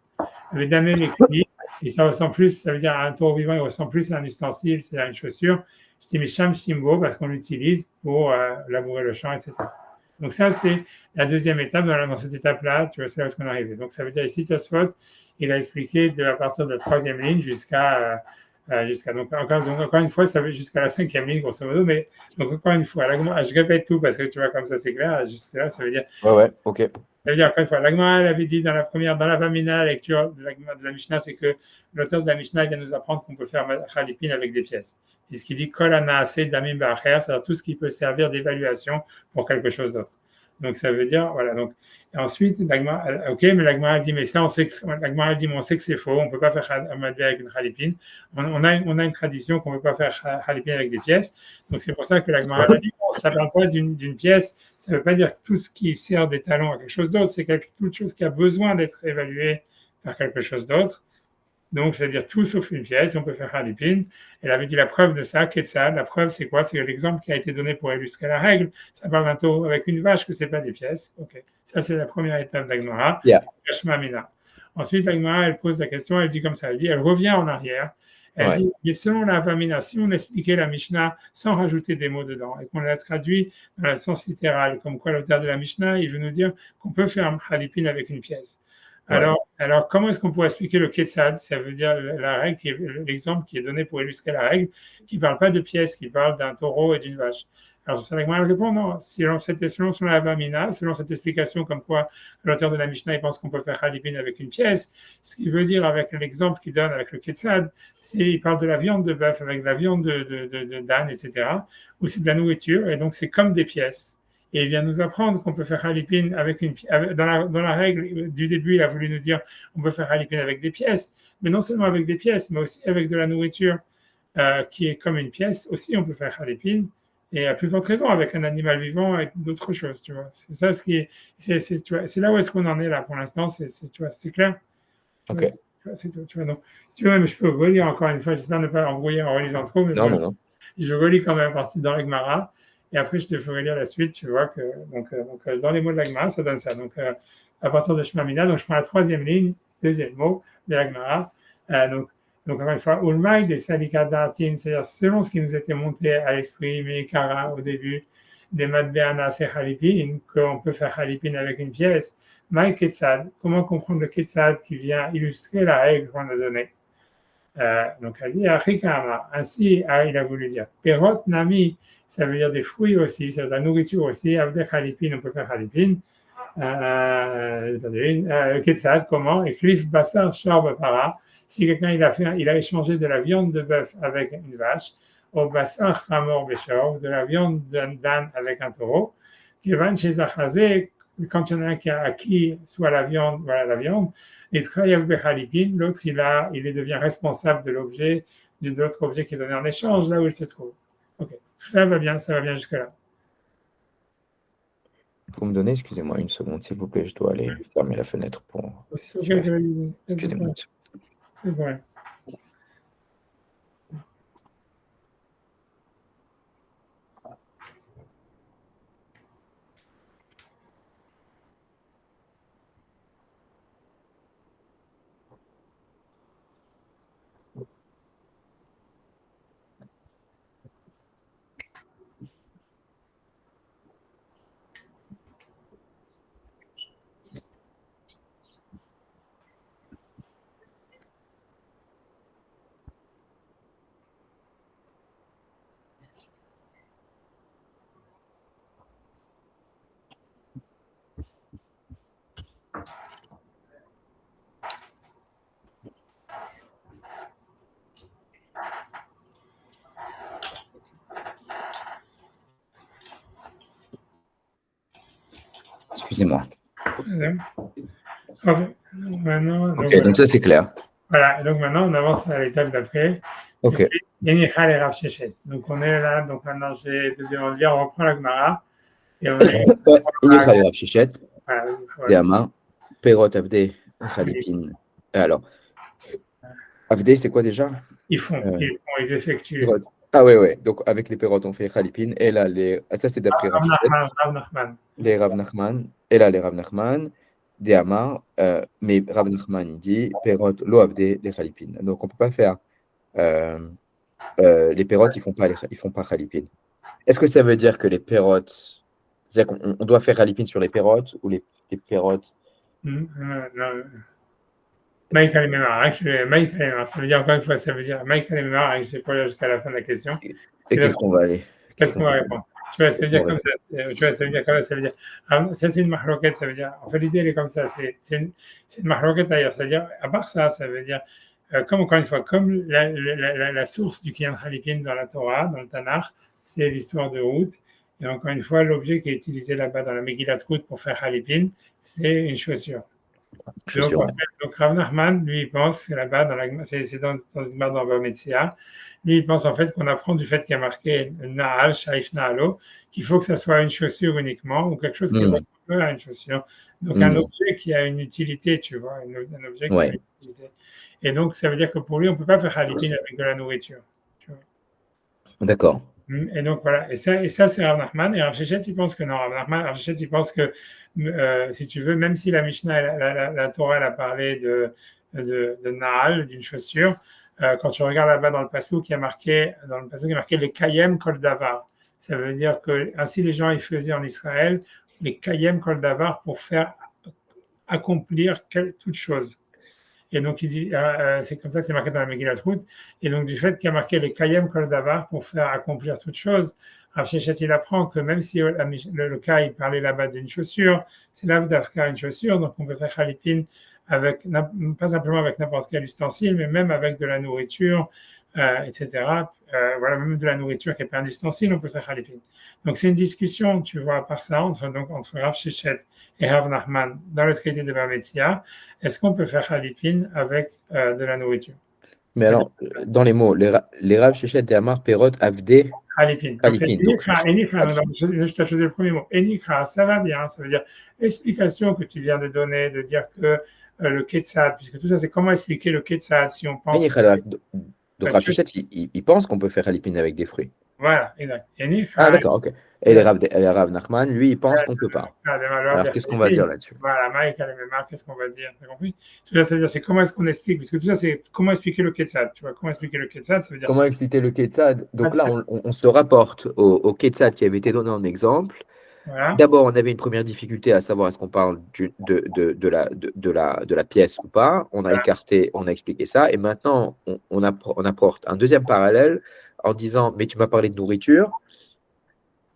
Avec damé les cuits, et ça ressemble plus, ça veut dire un taureau vivant, il ressemble plus à un ustensile, c'est à une chaussure. Stimisham Shimbo, parce qu'on l'utilise pour labourer le champ, etc. Donc ça, c'est la deuxième étape. Dans cette étape-là, tu vois, c'est là où on est arrivé. Donc ça veut dire ici, Tosfot, il a expliqué à partir de la troisième ligne jusqu'à donc encore une fois, ça veut jusqu'à la cinquième ligne, grosso modo, mais donc encore une fois, je répète tout parce que tu vois, comme ça, c'est clair, juste là, ça veut dire... Ouais, ok. Ça veut dire, encore une fois, l'Agma, elle avait dit dans la Vamina, lecture de la Mishnah, c'est que l'auteur de la Mishnah vient nous apprendre qu'on peut faire Khalipin avec des pièces. Puisqu'il dit Kol Anaase Damim Ba'acher, c'est-à-dire tout ce qui peut servir d'évaluation pour quelque chose d'autre. Donc ça veut dire, voilà. Donc, et ensuite, l'Agma, ok, mais l'Agma dit, mais ça, on sait que c'est faux, on ne peut pas faire Amadbe avec une Khalipin. On a une tradition qu'on ne peut pas faire Khalipin avec des pièces. Donc c'est pour ça que l'Agma a dit, ça ne parle pas d'une pièce, ça ne veut pas dire que tout ce qui sert d'étalon à quelque chose d'autre, c'est toute chose qui a besoin d'être évaluée par quelque chose d'autre. Donc, c'est-à-dire tout sauf une pièce, on peut faire Khalipin. Elle avait dit la preuve de ça, Ketzad. La preuve, c'est quoi? C'est l'exemple qui a été donné pour illustrer la règle. Ça parle d'un taureau avec une vache, que c'est pas des pièces. Ok. Ça, c'est la première étape d'Agmara. Yeah. Ensuite, l'Agmara, elle pose la question, elle dit comme ça, elle revient en arrière. Elle dit, mais selon la Havamina, si on expliquait la Mishnah sans rajouter des mots dedans et qu'on la traduit dans le sens littéral, comme quoi l'auteur de la Mishnah, il veut nous dire qu'on peut faire un Khalipin avec une pièce. Alors, comment est-ce qu'on pourrait expliquer le Ketzad? Ça veut dire la règle, l'exemple qui est donné pour illustrer la règle, qui ne parle pas de pièces, qui parle d'un taureau et d'une vache. Alors, ça répond non. Selon son Havamina, selon cette explication, comme quoi l'auteur de la Mishnah il pense qu'on peut faire Khalipin avec une pièce, ce qu'il veut dire avec l'exemple qu'il donne avec le Ketzad, c'est il parle de la viande de bœuf avec de la viande de d'âne, etc., ou c'est de la nourriture, et donc c'est comme des pièces. Et il vient nous apprendre qu'on peut faire Khalipin dans la règle du début, il a voulu nous dire on peut faire Khalipin avec des pièces, mais non seulement avec des pièces, mais aussi avec de la nourriture qui est comme une pièce, aussi on peut faire Khalipin. Et à plus forte raison, avec un animal vivant et d'autres choses, tu vois. C'est ça ce qui est. C'est là où est-ce qu'on en est là pour l'instant, c'est clair? Ok. Tu vois, donc, si tu veux, même je peux relire encore une fois, j'espère ne pas embrouiller en relisant trop, mais non. Je relis quand même partie dans l'Agmara, et après je te ferai lire la suite, tu vois, que donc dans les mots de l'Agmara, ça donne ça. Donc, à partir de Shema Mina, donc je prends la troisième ligne, deuxième mot de l'Agmara. Donc, encore une fois, Ulmaï des Salika Dartin, c'est-à-dire selon ce qui nous était montré à l'esprit, mais Kara au début, des Madbeana et Khalipin, qu'on peut faire Khalipin avec une pièce. Maï Ketzad, comment comprendre le Ketzad qui vient illustrer la règle qu'on a donnée? Donc, elle dit Achikama, ainsi, il a voulu dire Perot Nami, ça veut dire des fruits aussi, c'est de la nourriture aussi, avec Khalipin, on peut faire Khalipin. Ketzad, comment? Et Cliff Bassar Shorb Para. Si quelqu'un il a échangé de la viande de bœuf avec une vache, au bassar hamor beshor, de la viande d'âne avec un taureau, Kevan chez Zachazé, quand il y en a un qui a acquis soit la viande, voilà la viande, et Trayav Bechalipin, l'autre il devient responsable de l'objet, de l'autre objet qui est donné en échange là où il se trouve. Ok, tout ça va bien jusque-là. Vous me donnez, excusez-moi une seconde, s'il vous plaît, je dois aller fermer la fenêtre pour. Excusez-moi. Ouais. Excusez-moi. Ok, donc ça c'est clair. Voilà, donc maintenant on avance à l'étape d'après. Ok. Donc on est là, donc maintenant on reprend la Gemara. Inichal Rav Shechet, Deama, Perot Avde, Khalipin. Alors, Avde c'est quoi déjà? Ils effectuent. Ah ouais. Donc avec les Perot on fait Khalipin. Et là, ça c'est d'après Rav Shechet. Les Rav Nachman. Et là, les Rav Nachman. Deama, mais Rav Nachman il dit Perot lo Avde, les Khalipin. Donc on ne peut pas faire. Les Perot ils font pas Khalipin. Est-ce que ça veut dire que les Perot, c'est-à-dire qu'on doit faire Khalipin sur les Perot ou les Perot? Non. Mike Alimemar, ça veut dire encore une fois, ça veut dire Mike Alimemar, je ne sais pas jusqu'à la fin de la question. Et qu'est-ce qu'on va aller? Qu'est-ce qu'on va répondre? Tu vois, ça veut dire comme ça. Ça veut dire, ça c'est une mahloquette, ça veut dire, en fait l'idée elle est comme ça, c'est une mahloquette d'ailleurs, c'est-à-dire, à part ça, ça veut dire, comme encore une fois, comme la source du Kiyan Khalipin dans la Torah, dans le Tanakh, c'est l'histoire de Ruth. Et encore une fois, l'objet qui est utilisé là-bas dans la Megillat Ruth pour faire Khalipin, c'est une chaussure. Donc Rav Nachman, lui, il pense que là-bas, c'est dans une barre dans Bava Metzia, Lui, il pense en fait qu'on apprend du fait qu'il y a marqué Na'al, Shaif Na'alo, qu'il faut que ça soit une chaussure uniquement ou quelque chose qui ressemble à une chaussure. Donc, un objet qui a une utilité, tu vois, un objet qui a une utilité. Et donc, ça veut dire que pour lui, on ne peut pas faire halipin avec de la nourriture. Tu vois. D'accord. Et donc, voilà. Et ça c'est Rav Nachman. Et Rav Shechet, il pense que non. Rav Shechet, il pense que, si tu veux, même si la Mishnah, la Torah, elle a parlé de Na'al, d'une chaussure, quand tu regardes là-bas dans le passouk, il y a marqué les Kayem Kol Davar. Ça veut dire que ainsi les gens ils faisaient en Israël les Kayem Kol Davar pour faire accomplir toute chose. Et donc il dit, c'est comme ça que c'est marqué dans la Megillat Ruth. Et donc du fait qu'il y a marqué les Kayem Kol Davar pour faire accomplir toute chose, Rav Shechet il apprend que même si le cas il parlait là-bas d'une chaussure, c'est là d'Afka une chaussure, donc on peut faire halipin avec, pas simplement avec n'importe quel ustensile, mais même avec de la nourriture, etc. Voilà, même de la nourriture qui n'est pas un ustensile, on peut faire halipin. Donc c'est une discussion, tu vois, à part ça, entre Rav Shechet et Rav Nachman dans le traité de Bametzia. Est-ce qu'on peut faire halipin avec de la nourriture? Mais alors, dans les mots, les Rav Shechet et Amar Perot Avde halipin. halipin. Je t'ai choisi le premier mot. Enikra, ça va bien, ça veut dire l'explication que tu viens de donner, de dire que le Ketzad, puisque tout ça, c'est comment expliquer le Ketzad si on pense. Donc Rav Shechet, il pense qu'on peut faire halipin avec des fruits. Voilà, exact. Ah, d'accord, ok. Et les Rav Nachman, lui, il pense qu'on ne peut pas. Alors, qu'est-ce qu'on va dire là-dessus? Voilà, Mike, qu'est-ce qu'on va dire? T'as compris? Tout ça, ça veut dire, c'est comment est-ce qu'on explique? Parce que tout ça, c'est comment expliquer le Ketzad. Tu vois, comment expliquer le Ketzad? Ça veut dire. Comment expliquer le Ketzad? Donc là, on se rapporte au Ketzad qui avait été donné en exemple. Voilà. D'abord, on avait une première difficulté à savoir est-ce qu'on parle de la pièce ou pas. On a écarté, on a expliqué ça. Et maintenant, on apporte un deuxième parallèle en disant, mais tu m'as parlé de nourriture.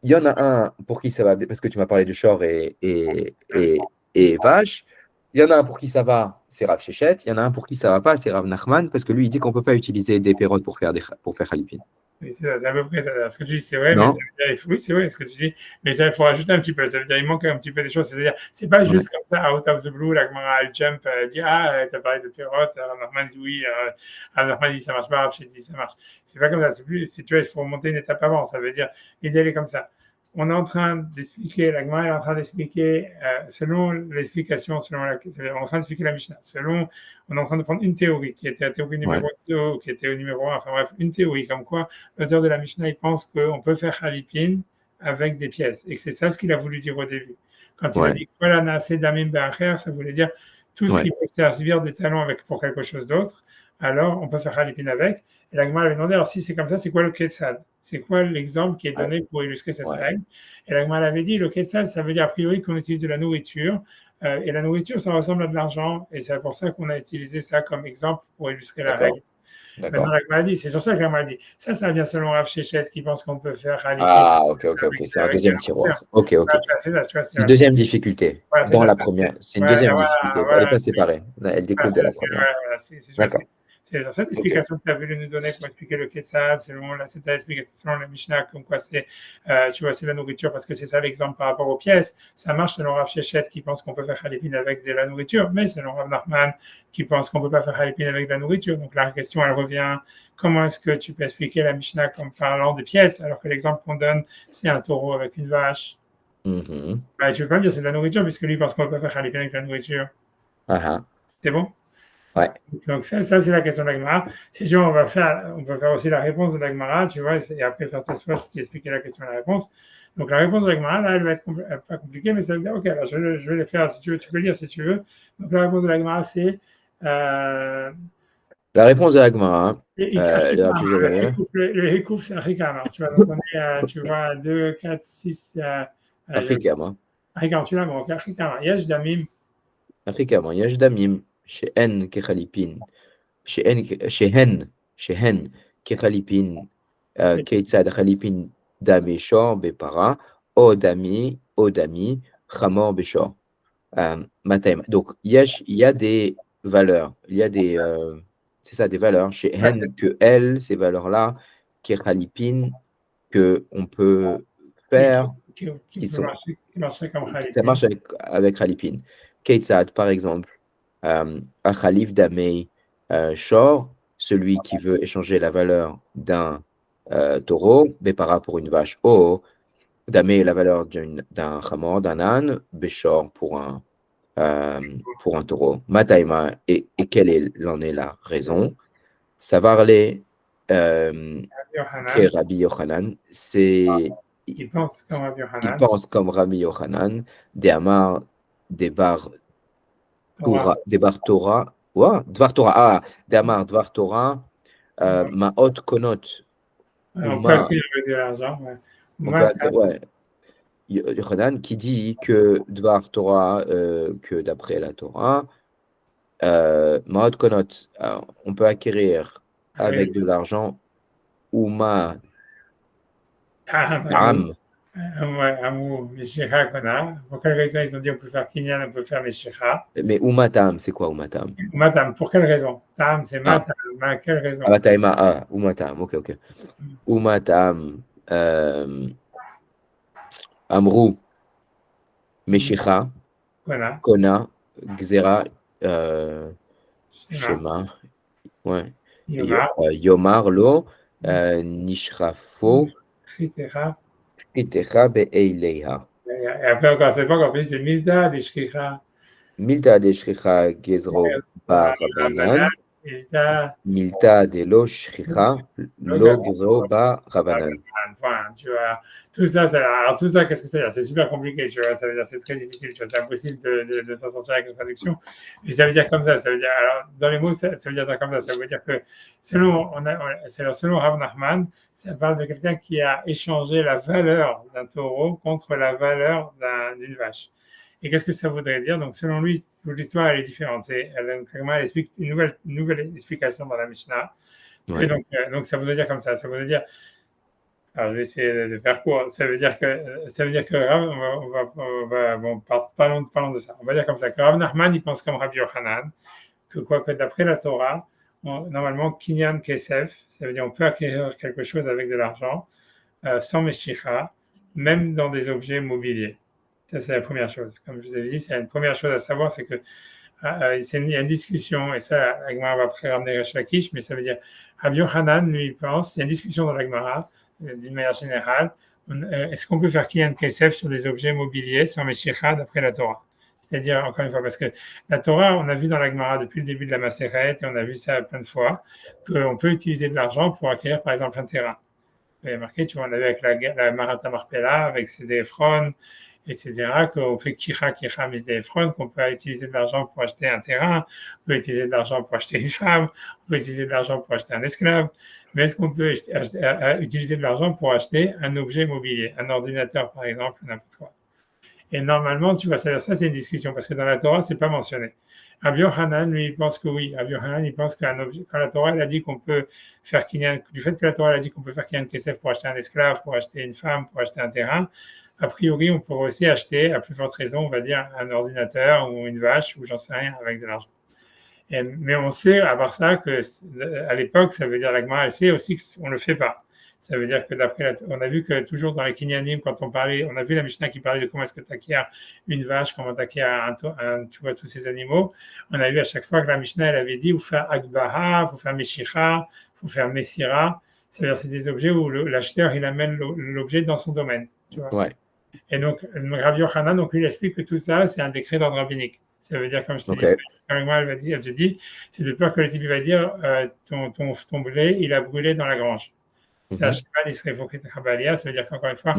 Il y en a un pour qui ça va, parce que tu m'as parlé de Shor et vache. Il y en a un pour qui ça va, c'est Rav Shechet. Il y en a un pour qui ça ne va pas, c'est Rav Nachman, parce que lui, il dit qu'on ne peut pas utiliser des pérotes pour faire halipin. Oui, c'est à peu près ça. Ce que tu dis, c'est vrai, mais ça veut dire, oui, c'est vrai ce que tu dis, mais ça, il faut rajouter un petit peu. Ça veut dire il manque un petit peu des choses. C'est-à-dire, c'est pas juste comme ça, out of the blue, la Gemara, elle jump, elle dit, t'as parlé de pérotes, Rav Nachman dit oui, Rav Nachman dit ça marche pas, Rav Shechet dit ça marche. C'est pas comme ça. C'est plus, si tu vois, il faut remonter une étape avant. Ça veut dire, l'idée, elle est comme ça. On est en train d'expliquer, la Gemara est en train d'expliquer, selon l'explication, on est en train d'expliquer la Mishnah, on est en train de prendre une théorie, qui était la théorie numéro 2, qui était au numéro 1, enfin bref, une théorie, comme quoi l'auteur de la Mishnah, il pense qu'on peut faire halipin avec des pièces, et que c'est ça ce qu'il a voulu dire au début. Quand il a dit « Voilà, na'aseh damim be'acher », ça voulait dire tout ce qui peut servir de talon pour quelque chose d'autre, alors on peut faire halipin avec. Et la Gemara lui a demandé, alors si c'est comme ça, c'est quoi le Ketzad? C'est quoi l'exemple qui est donné pour illustrer cette règle? Et la Gemara avait dit, le Ketzad, ça veut dire a priori qu'on utilise de la nourriture. Et la nourriture, ça ressemble à de l'argent. Et c'est pour ça qu'on a utilisé ça comme exemple pour illustrer la règle. Maintenant, la Gemara dit, c'est sur ça que la Gemara dit. Ça vient selon Rav Shechet qui pense qu'on peut faire halipin. Ah, ok. C'est un deuxième tiroir. Ok. C'est une deuxième difficulté. Dans la première. C'est une deuxième difficulté. Elle n'est pas séparée. Elle découle de la première. D'accord. C'est dans cette explication que tu as voulu nous donner pour expliquer le Ketzad, selon la Mishnah, comme quoi c'est la nourriture, parce que c'est ça l'exemple par rapport aux pièces. Ça marche selon Rav Shechet qui pense qu'on peut faire halipin avec de la nourriture, mais selon Rav Nachman qui pense qu'on ne peut pas faire halipin avec de la nourriture. Donc la question, elle revient, comment est-ce que tu peux expliquer la Mishnah comme parlant de pièces, alors que l'exemple qu'on donne, c'est un taureau avec une vache? Tu ne peux pas me dire c'est de la nourriture, puisque lui pense qu'on ne peut pas faire halipin avec de la nourriture. C'est bon? Ouais. Donc ça c'est la question de la Gemara. Si tu veux, on peut faire aussi la réponse de la Gemara, tu vois, et après faire Tosfot qui explique la question et la réponse. Donc la réponse de la Gemara, là, elle va être pas compliquée, mais ça veut dire, ok, alors je vais les faire si tu veux, tu peux lire si tu veux. Donc la réponse de la Gemara, c'est... La réponse de la Gemara, le Hikouf, c'est Achikam. Tu vois, donc on est, tu vois, 2, 4, 6... Achikam. Achikam, tu l'as, bon, Achikam. Yesh Damim. Achikam, Yesh Damim. She'en kechalipin, shehen kechalipin, keitzad chalipin dami shor bepara, odami, chamor beshor. Donc, il y a des valeurs, c'est ça, des valeurs. Shehen, que elles, ces valeurs-là, kechalipin, qu'on peut faire, ça marche avec chalipin. Keitzad, par exemple. Achalif damei shor celui qui veut échanger la valeur d'un taureau, Bepara pour une vache, O, Damé la valeur d'un chamor, d'un âne, Béchor pour un taureau. Mataïma, et quelle en est la raison? Savarle Yohanan, Rabbi Yochanan, c'est il pense comme Rabbi il Yohanan, pense comme Rabbi Yochanan, des Amar, des Bar Torah, Torah, ouais, Dvar Torah, des Amar, Dvar Torah, Maot Konot, on peut Uma, accueillir avec de l'argent. Ouais. on peut, Matan, ouais, Yochanan qui dit que Dvar Torah, que d'après la Torah, Maot Konot, on peut acquérir avec de l'argent, Uma, Tam. Ouais, Amou, Meshicha qu'on a. Pour quelle raison ils ont dit on peut faire Kinyan, on peut faire Meshicha? Mais Umatam, c'est quoi Umatam? Matam, pour quelle raison? Tam, c'est Ah, Matam, mais quelle raison? Abataima, Umatam, ok. Umatam, Amrou, Meshicha, Voilà, Kona, Gzera, Shema, Shema, ouais. Yomar, Yomar, Lo, Nishrafo, Chitera. Itecha, Be'eileha. Et après encore, c'est pas compris, c'est Milda, Dishkira, Milta de Shricha, Gezro, Bar Rabbanan, Rabanan. Milda, Milta de Lo Shricha, Lo Gezro, Bar Rabanan. Enfin, tu vois, tout ça, alors tout ça, qu'est-ce que ça veut dire? C'est super compliqué, tu vois, ça veut dire c'est très difficile, tu vois, c'est impossible de s'en sortir avec une traduction. Mais ça veut dire comme ça veut dire, alors dans les mots, ça veut dire comme ça veut dire que selon Rav Nachman, ça parle de quelqu'un qui a échangé la valeur d'un taureau contre la valeur d'une vache. Et qu'est-ce que ça voudrait dire? Donc selon lui, toute l'histoire elle est différente. Elle explique une nouvelle explication dans la Mishnah. Ouais. Et donc ça voudrait dire comme ça voudrait dire. Alors, je vais essayer de faire court. Ça veut dire que Rav, bon, parlons de ça. On va dire comme ça que Rav Nachman, il pense comme Rabbi Yochanan, que d'après la Torah, normalement, Kinyan Kesef, ça veut dire on peut acquérir quelque chose avec de l'argent, sans Meshicha, même dans des objets mobiliers. Ça, c'est la première chose. Comme je vous avais dit, c'est une première chose à savoir, c'est que il y a une discussion, et ça, l'Agmara va après ramener Resh Lakish, mais ça veut dire, Rabbi Yochanan, lui, il pense, il y a une discussion dans l'Agmara, d'une manière générale, est-ce qu'on peut faire Kinyan Kesef sur des objets mobiliers sans Meshicha d'après la Torah? C'est-à-dire, encore une fois, parce que la Torah, on a vu dans l'Agmara depuis le début de la Maseret, et on a vu ça plein de fois, qu'on peut utiliser de l'argent pour acquérir, par exemple, un terrain. Vous avez marqué, tu vois, on a vu avec la Marata Marpella, avec ses Ephron, etc., qu'on fait Kicha Misdéphron, qu'on peut utiliser de l'argent pour acheter un terrain, on peut utiliser de l'argent pour acheter une femme, on peut utiliser de l'argent pour acheter un esclave, mais est-ce qu'on peut utiliser de l'argent pour acheter un objet mobilier, un ordinateur par exemple, n'importe quoi? Et normalement, tu vois, ça c'est une discussion, parce que dans la Torah, c'est pas mentionné. Rabbi Yochanan, lui, il pense que oui. Rabbi Yochanan, il pense qu'un objet, quand la Torah, elle a dit qu'on peut faire Kinyan, du fait que la Torah, elle a dit qu'on peut faire Kinyan Kesef pour acheter un esclave, pour acheter une femme, pour acheter un terrain, a priori, on pourrait aussi acheter, à plus forte raison, on va dire, un ordinateur ou une vache, ou j'en sais rien, avec de l'argent. Mais on sait, à part ça, qu'à l'époque, ça veut dire, la Gemara, elle sait aussi qu'on ne le fait pas. Ça veut dire que on a vu que toujours dans les Kinyanim, quand on parlait, on a vu la Mishnah qui parlait de comment est-ce que tu acquiers une vache, comment tu acquiers tu vois, tous ces animaux. On a vu à chaque fois que la Mishnah, elle avait dit, il faut faire Akbaha, il faut faire Meshicha, il faut faire Messira. C'est-à-dire, c'est des objets où l'acheteur, il amène l'objet dans son domaine. Tu vois. Ouais. Et donc, Rabbi Yochanan, donc, il explique que tout ça, c'est un décret d'ordre rabbinique. Ça veut dire, comme je te dis, elle te dit, c'est de peur que le type va dire, ton blé, il a brûlé dans la grange. Ça veut dire qu'encore une fois,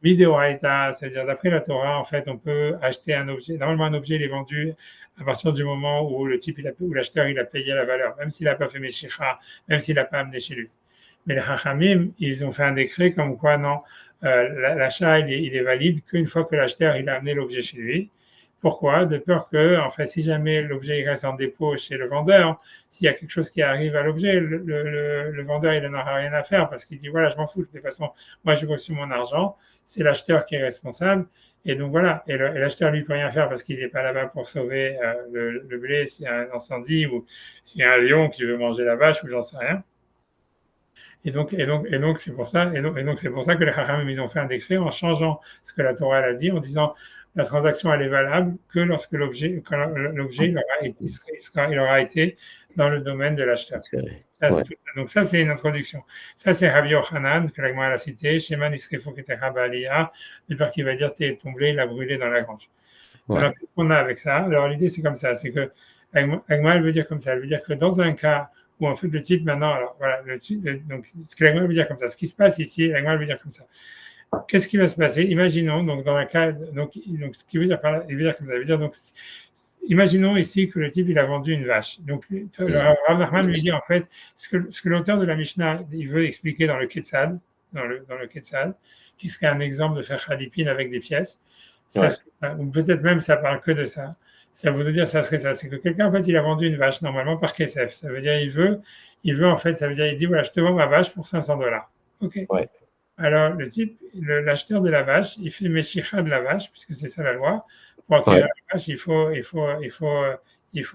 Mideoraita, c'est-à-dire d'après la Torah, en fait, on peut acheter un objet. Normalement, un objet, il est vendu à partir du moment où où l'acheteur, il a payé la valeur, même s'il n'a pas fait Meshicha, même s'il n'a pas amené chez lui. Mais les Chachamim, ils ont fait un décret comme quoi, non, l'achat, il est valide qu'une fois que l'acheteur, il a amené l'objet chez lui. Pourquoi? De peur que, en fait, si jamais l'objet reste en dépôt chez le vendeur, s'il y a quelque chose qui arrive à l'objet, le vendeur, il n'en aura rien à faire parce qu'il dit, voilà, je m'en fous. De toute façon, moi, j'ai reçu mon argent, c'est l'acheteur qui est responsable. Et donc, voilà. Et l'acheteur, lui, peut rien faire parce qu'il n'est pas là-bas pour sauver le blé s'il y a un incendie ou s'il y a un lion qui veut manger la vache ou j'en sais rien. Et donc, c'est pour ça que les Chachamim, ils ont fait un décret en changeant ce que la Torah a dit, en disant, la transaction elle est valable que lorsque l'objet il aura été dans le domaine de l'acheteur. Donc ça c'est une introduction. Ça c'est Rabbi Yochanan que l'Agma a cité, Shema Nisrefo Ketera Ba'aliyah, le père qui va dire ton blé il a brûlé dans la grange. Alors qu'est-ce qu'on a avec ça? Alors l'idée c'est comme ça, c'est que Agma elle veut dire comme ça, elle veut dire que dans un cas où en fait le type maintenant, alors voilà, donc ce que l'Agma veut dire comme ça, ce qui se passe ici, l'Agma veut dire comme ça. Qu'est-ce qui va se passer? Imaginons, donc dans un cas, donc ce qui veut dire par là, il veut dire comme ça, il veut dire donc, imaginons ici que le type il a vendu une vache. Donc Rav Nachman lui dit en fait ce que l'auteur de la Mishnah il veut expliquer dans le Ketzad, dans le Ketzad, qui serait un exemple de faire chalipin avec des pièces. Ça, ou peut-être même ça parle que de ça. Ça veut dire ça serait ça, c'est que quelqu'un en fait il a vendu une vache normalement par kesef. Ça veut dire il veut en fait, ça veut dire il dit voilà je te vends ma vache pour $500. Ok. Ouais. Alors, le type, l'acheteur de la vache, il fait Meshicha de la vache, puisque c'est ça la loi. Pour acquérir la vache, il faut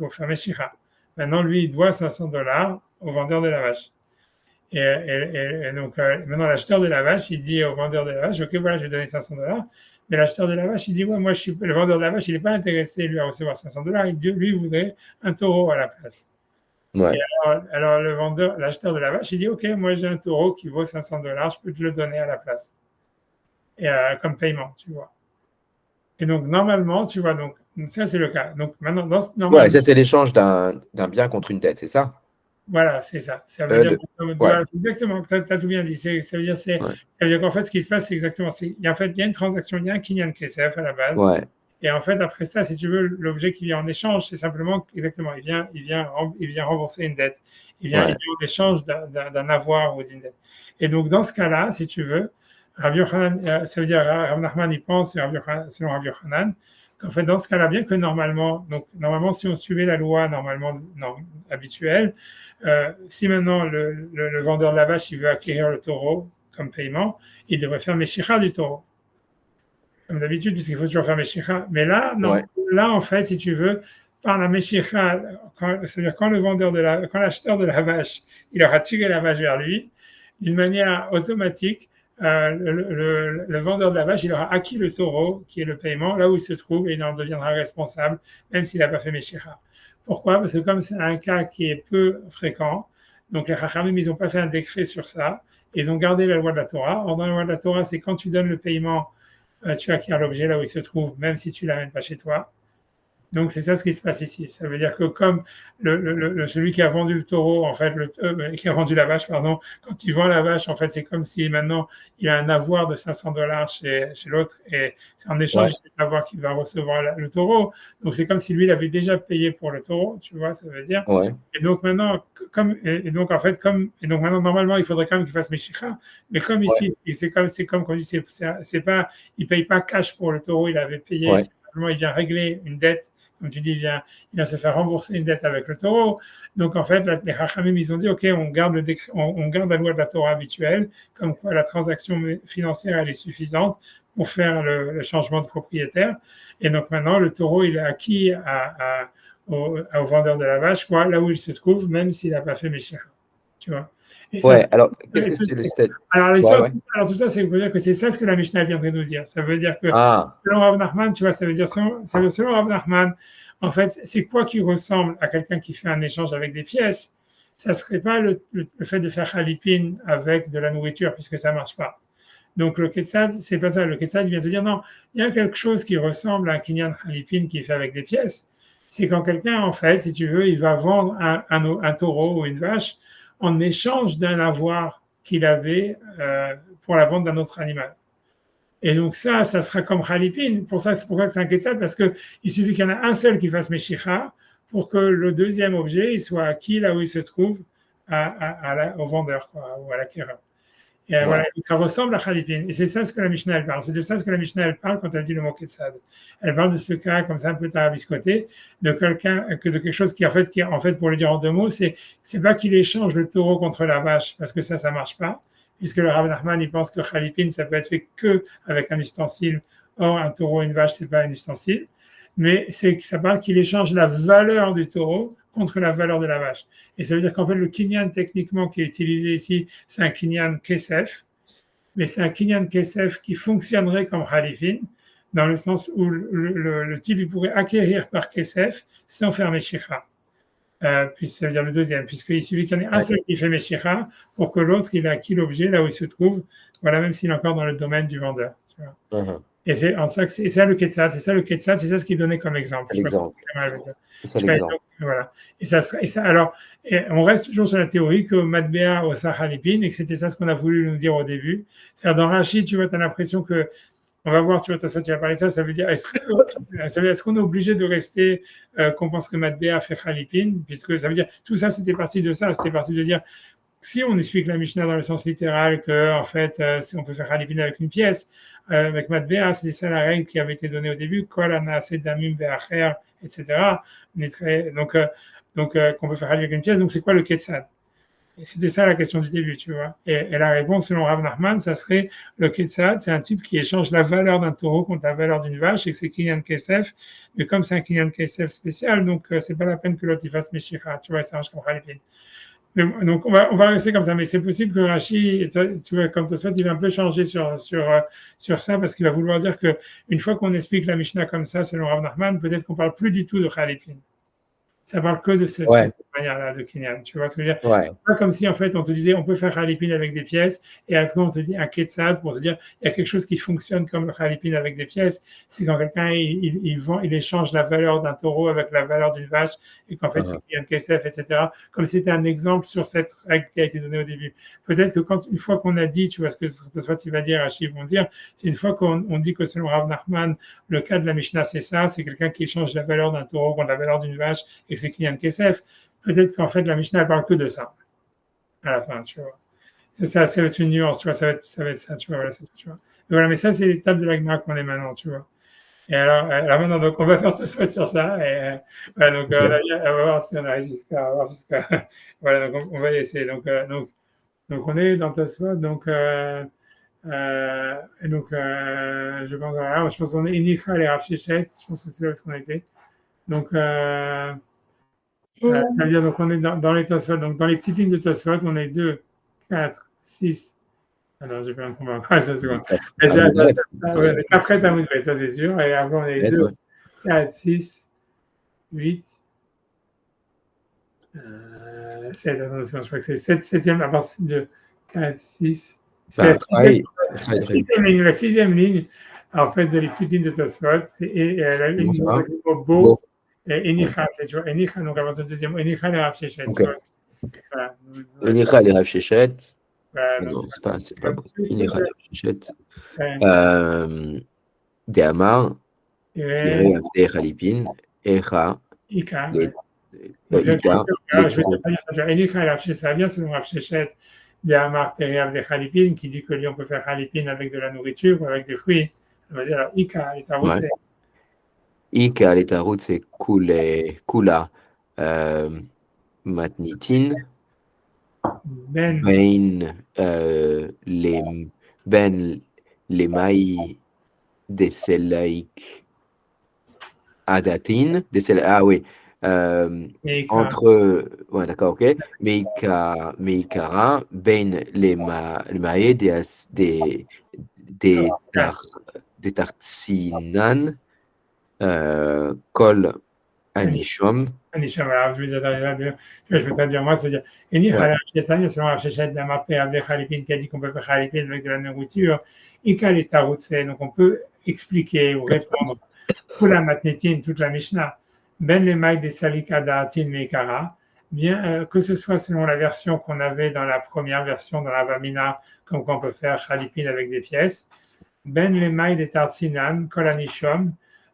faire Meshicha. Maintenant, lui, il doit $500 au vendeur de la vache. Et donc, maintenant, l'acheteur de la vache, il dit au vendeur de la vache, OK, voilà, je vais donner $500. Mais l'acheteur de la vache, il dit, ouais, moi, le vendeur de la vache, il n'est pas intéressé, lui, à recevoir $500. Lui, il voudrait un taureau à la place. Ouais. Et alors l'acheteur de la vache, il dit, OK, moi j'ai un taureau qui vaut $500, je peux te le donner à la place. Et comme paiement, tu vois. Et donc, normalement, tu vois, donc ça c'est le cas. Donc maintenant, ça c'est l'échange d'un bien contre une dette, c'est ça? Voilà, c'est ça. Ça veut dire exactement, tu as tout bien dit. Ça veut dire qu'en fait, ce qui se passe, c'est exactement, il y a une transaction, il y a un kinyan KSF à la base. Ouais. Et en fait, après ça, si tu veux, l'objet qui vient en échange, c'est simplement, exactement, il vient rembourser une dette. Il vient en échange d'un avoir ou d'une dette. Et donc, dans ce cas-là, si tu veux, Rabbi Yochanan, ça veut dire, Rav Nachman, il pense, selon Rabbi Yochanan, qu'en fait, dans ce cas-là, bien que normalement, si on suivait la loi habituelle, si maintenant le vendeur de la vache, il veut acquérir le taureau comme paiement, il devrait faire Meshicha du taureau. Comme d'habitude, puisqu'il faut toujours faire Meshicha. Mais là, non. Ouais. Là, en fait, si tu veux, par la Meshicha, c'est-à-dire quand l'acheteur de la vache, il aura tiré la vache vers lui, d'une manière automatique, le vendeur de la vache, il aura acquis le taureau, qui est le paiement, là où il se trouve, et il en deviendra responsable, même s'il n'a pas fait Meshicha. Pourquoi? Parce que comme c'est un cas qui est peu fréquent, donc les Chachamim, ils n'ont pas fait un décret sur ça, ils ont gardé la loi de la Torah. Or, dans la loi de la Torah, c'est quand tu donnes le paiement, tu acquiers l'objet là où il se trouve, même si tu ne l'amènes pas chez toi. Donc, c'est ça ce qui se passe ici. Ça veut dire que comme celui qui a vendu le taureau, en fait, qui a vendu la vache, pardon, quand il vend la vache, en fait, c'est comme si maintenant il a un avoir de $500 chez l'autre et c'est en échange de cet avoir qu'il va recevoir le taureau. Donc, c'est comme si lui, il avait déjà payé pour le taureau, tu vois, ça veut dire. Ouais. Et donc, maintenant, maintenant, normalement, il faudrait quand même qu'il fasse Meshicha. Mais comme ici, c'est comme qu'on dit, c'est pas, il paye pas cash pour le taureau, il avait payé, simplement, il vient régler une dette. Comme tu dis, il vient se faire rembourser une dette avec le taureau. Donc, en fait, les Chachamim, ils ont dit, OK, on garde la loi de la Torah habituelle, comme quoi la transaction financière, elle est suffisante pour faire le changement de propriétaire. Et donc, maintenant, le taureau, il est acquis au vendeur de la vache, là où il se trouve, même s'il n'a pas fait Meshicha. Tu vois? Alors, qu'est-ce que c'est le stade? Alors, tout ça, c'est pour dire que c'est ça ce que la Mishnah viendrait nous dire. Ça veut dire que, selon Rav Nachman, tu vois, ça veut dire, selon Rav Nachman, en fait, c'est quoi qui ressemble à quelqu'un qui fait un échange avec des pièces? Ça ne serait pas le fait de faire chalipin avec de la nourriture, puisque ça ne marche pas. Donc, le Ketzad, c'est pas ça. Le Ketzad vient te dire, non, il y a quelque chose qui ressemble à un kinyan chalipin qui est fait avec des pièces. C'est quand quelqu'un, en fait, si tu veux, il va vendre un taureau ou une vache, en échange d'un avoir qu'il avait pour la vente d'un autre animal. Et donc ça sera comme Khalipin. C'est pourquoi c'est un Ketzad, parce qu'il suffit qu'il y en a un seul qui fasse Meshicha pour que le deuxième objet il soit acquis là où il se trouve au vendeur ou à l'acquéreur. Et voilà, ça ressemble à Khalipin. Et c'est ça ce que la Mishnah elle parle. C'est de ça ce que la Mishnah elle parle quand elle dit le mot Ketzad. Elle parle de ce cas comme ça un peu tarabiscoté, de quelque chose qui en fait pour le dire en deux mots, c'est pas qu'il échange le taureau contre la vache, parce que ça marche pas, puisque le Rav Nachman il pense que Khalipin ça peut être fait que avec un ustensile. Or un taureau et une vache c'est pas un ustensile. Mais ça parle qu'il échange la valeur du taureau contre la valeur de la vache. Et ça veut dire qu'en fait, le kinyan techniquement qui est utilisé ici, c'est un kinyan kesef, mais c'est un kinyan kesef qui fonctionnerait comme halifin, dans le sens où le type il pourrait acquérir par Kesef sans faire Meshicha. Puis ça veut dire le deuxième, puisqu'il suffit qu'il y en ait un seul qui fait Meshicha pour que l'autre il a acquis l'objet là où il se trouve, voilà, même s'il est encore dans le domaine du vendeur. Tu vois. Et c'est en ça que c'est ça le Ketzad, c'est ça ce qu'il donnait comme exemple. C'est l'exemple. Voilà. Et ça, alors, on reste toujours sur la théorie que Matbea au Sahalipin, et que c'était ça ce qu'on a voulu nous dire au début. C'est-à-dire dans Rashi, tu vois, tu as l'impression que, on va voir, tu vois, tu vas parler de ça, ça veut dire, est-ce qu'on est obligé de rester, qu'on pense que Matbea fait Halipin, puisque ça veut dire, tout ça, c'était parti de ça, c'était parti de dire, si on explique la Mishnah dans le sens littéral que, en fait, si on peut faire Halipin avec une pièce, avec Matbea, c'est ça la règle qui avait été donnée au début, Kol Anase Damim Be'acher, etc. Donc, qu'on peut faire Halipin avec une pièce, donc c'est quoi le Ketzad? Et c'était ça la question du début, tu vois. Et la réponse, selon Rav Nachman, ça serait le Ketzad, c'est un type qui échange la valeur d'un taureau contre la valeur d'une vache, et que c'est Kinyan Kesef, mais comme c'est un Kinyan Kesef spécial, donc c'est pas la peine que l'autre y fasse Meshicha, tu vois, ça marche comme Halipin. Donc, on va rester comme ça, mais c'est possible que Rashi, tu vois, comme Tosfot, il va un peu changer sur ça, parce qu'il va vouloir dire qu'une fois qu'on explique la Mishnah comme ça, selon Rav Nachman, peut-être qu'on parle plus du tout de Halipin. Ça parle que de cette manière-là de Kinyan. Tu vois ce que je veux dire? Pas comme si, en fait, on te disait, on peut faire Halipin avec des pièces, et après, on te dit un Ketzad pour te dire, il y a quelque chose qui fonctionne comme Halipin avec des pièces. C'est quand quelqu'un, il échange la valeur d'un taureau avec la valeur d'une vache, et qu'en fait, c'est Kinyan Kesef, etc. Comme si c'était un exemple sur cette règle qui a été donnée au début. Peut-être que une fois qu'on a dit, tu vois ce que soit il va dire, Rachid vont dire, c'est une fois qu'on dit que selon Rav Nachman, le cas de la Mishnah, c'est ça, c'est quelqu'un qui échange la valeur d'un taureau contre la valeur d'une vache, et que c'est Kinyan Kesef. Peut-être qu'en fait, la Mishnah ne parle que de ça, à la fin, tu vois. C'est ça, ça va être une nuance, tu vois, ça va être ça, tu vois, voilà, tu vois. Voilà, mais ça, c'est l'étape de la Gemara qu'on est maintenant, tu vois. Et alors maintenant, donc, on va faire tout ça sur ça, et voilà, donc, on va voir si on arrive jusqu'à, voilà, donc, on va essayer, donc, on est dans Tosfot, donc, et donc, je pense qu'on est Inicha et Rav Shechet, je pense que c'est là où on était. Donc, ça veut dire donc on est dans les Tosfot, donc dans les petites lignes de Tosfot, on est 2, 4, 6. Alors, j'ai pas un combat encore, ça seconde. Après, Talmud Beth, ça c'est sûr. Et avant, on est 2, 4, 6, 8, 7. Attention, je crois que c'est 7e à partir de 4, 6. C'est la sixième ligne, en fait, de les petites lignes de Tosfot. Et la ligne de Beau. Et Enicha, tu vois, Enicha, donc avant le deuxième, Enicha les Rav Shechet. Enicha les Rav Shechet. Non, c'est pas bon. Enicha les Rav Shechet. Deamar, Tiré Avdei Halipin, Echa. Ika. Je vais te dire, Enicha les Rav Shechet, ça va bien, c'est le Rav Shechet. Deamar, Tiré Avdei Halipin, qui dit que lui, on peut faire Halipin avec de la nourriture ou avec des fruits. On va dire, alors, Ika, les tarots, c'est. Ika, les tarots, c'est Kula. Matnitin, Ben les mailles des Selaïk Adatin, entre, ouais, d'accord, ok, Meikara, Ben les mailles des Tartsinan, Kol Anishom. Alors, je vais pas dire moi, c'est-à-dire, selon la Shechet de la Marpé avec Halipin qui a dit qu'on peut faire Halipin avec de la nourriture, Ika les Taroutse, donc on peut expliquer ou répondre pour la Matnétine, toute la Mishnah, Ben les mailles des Salika d'Artin Meikara, bien que ce soit selon la version qu'on avait dans la première version, dans la Vamina, comme qu'on peut faire Halipin avec des pièces, Ben les mailles des Tartsinan, Kolanishom,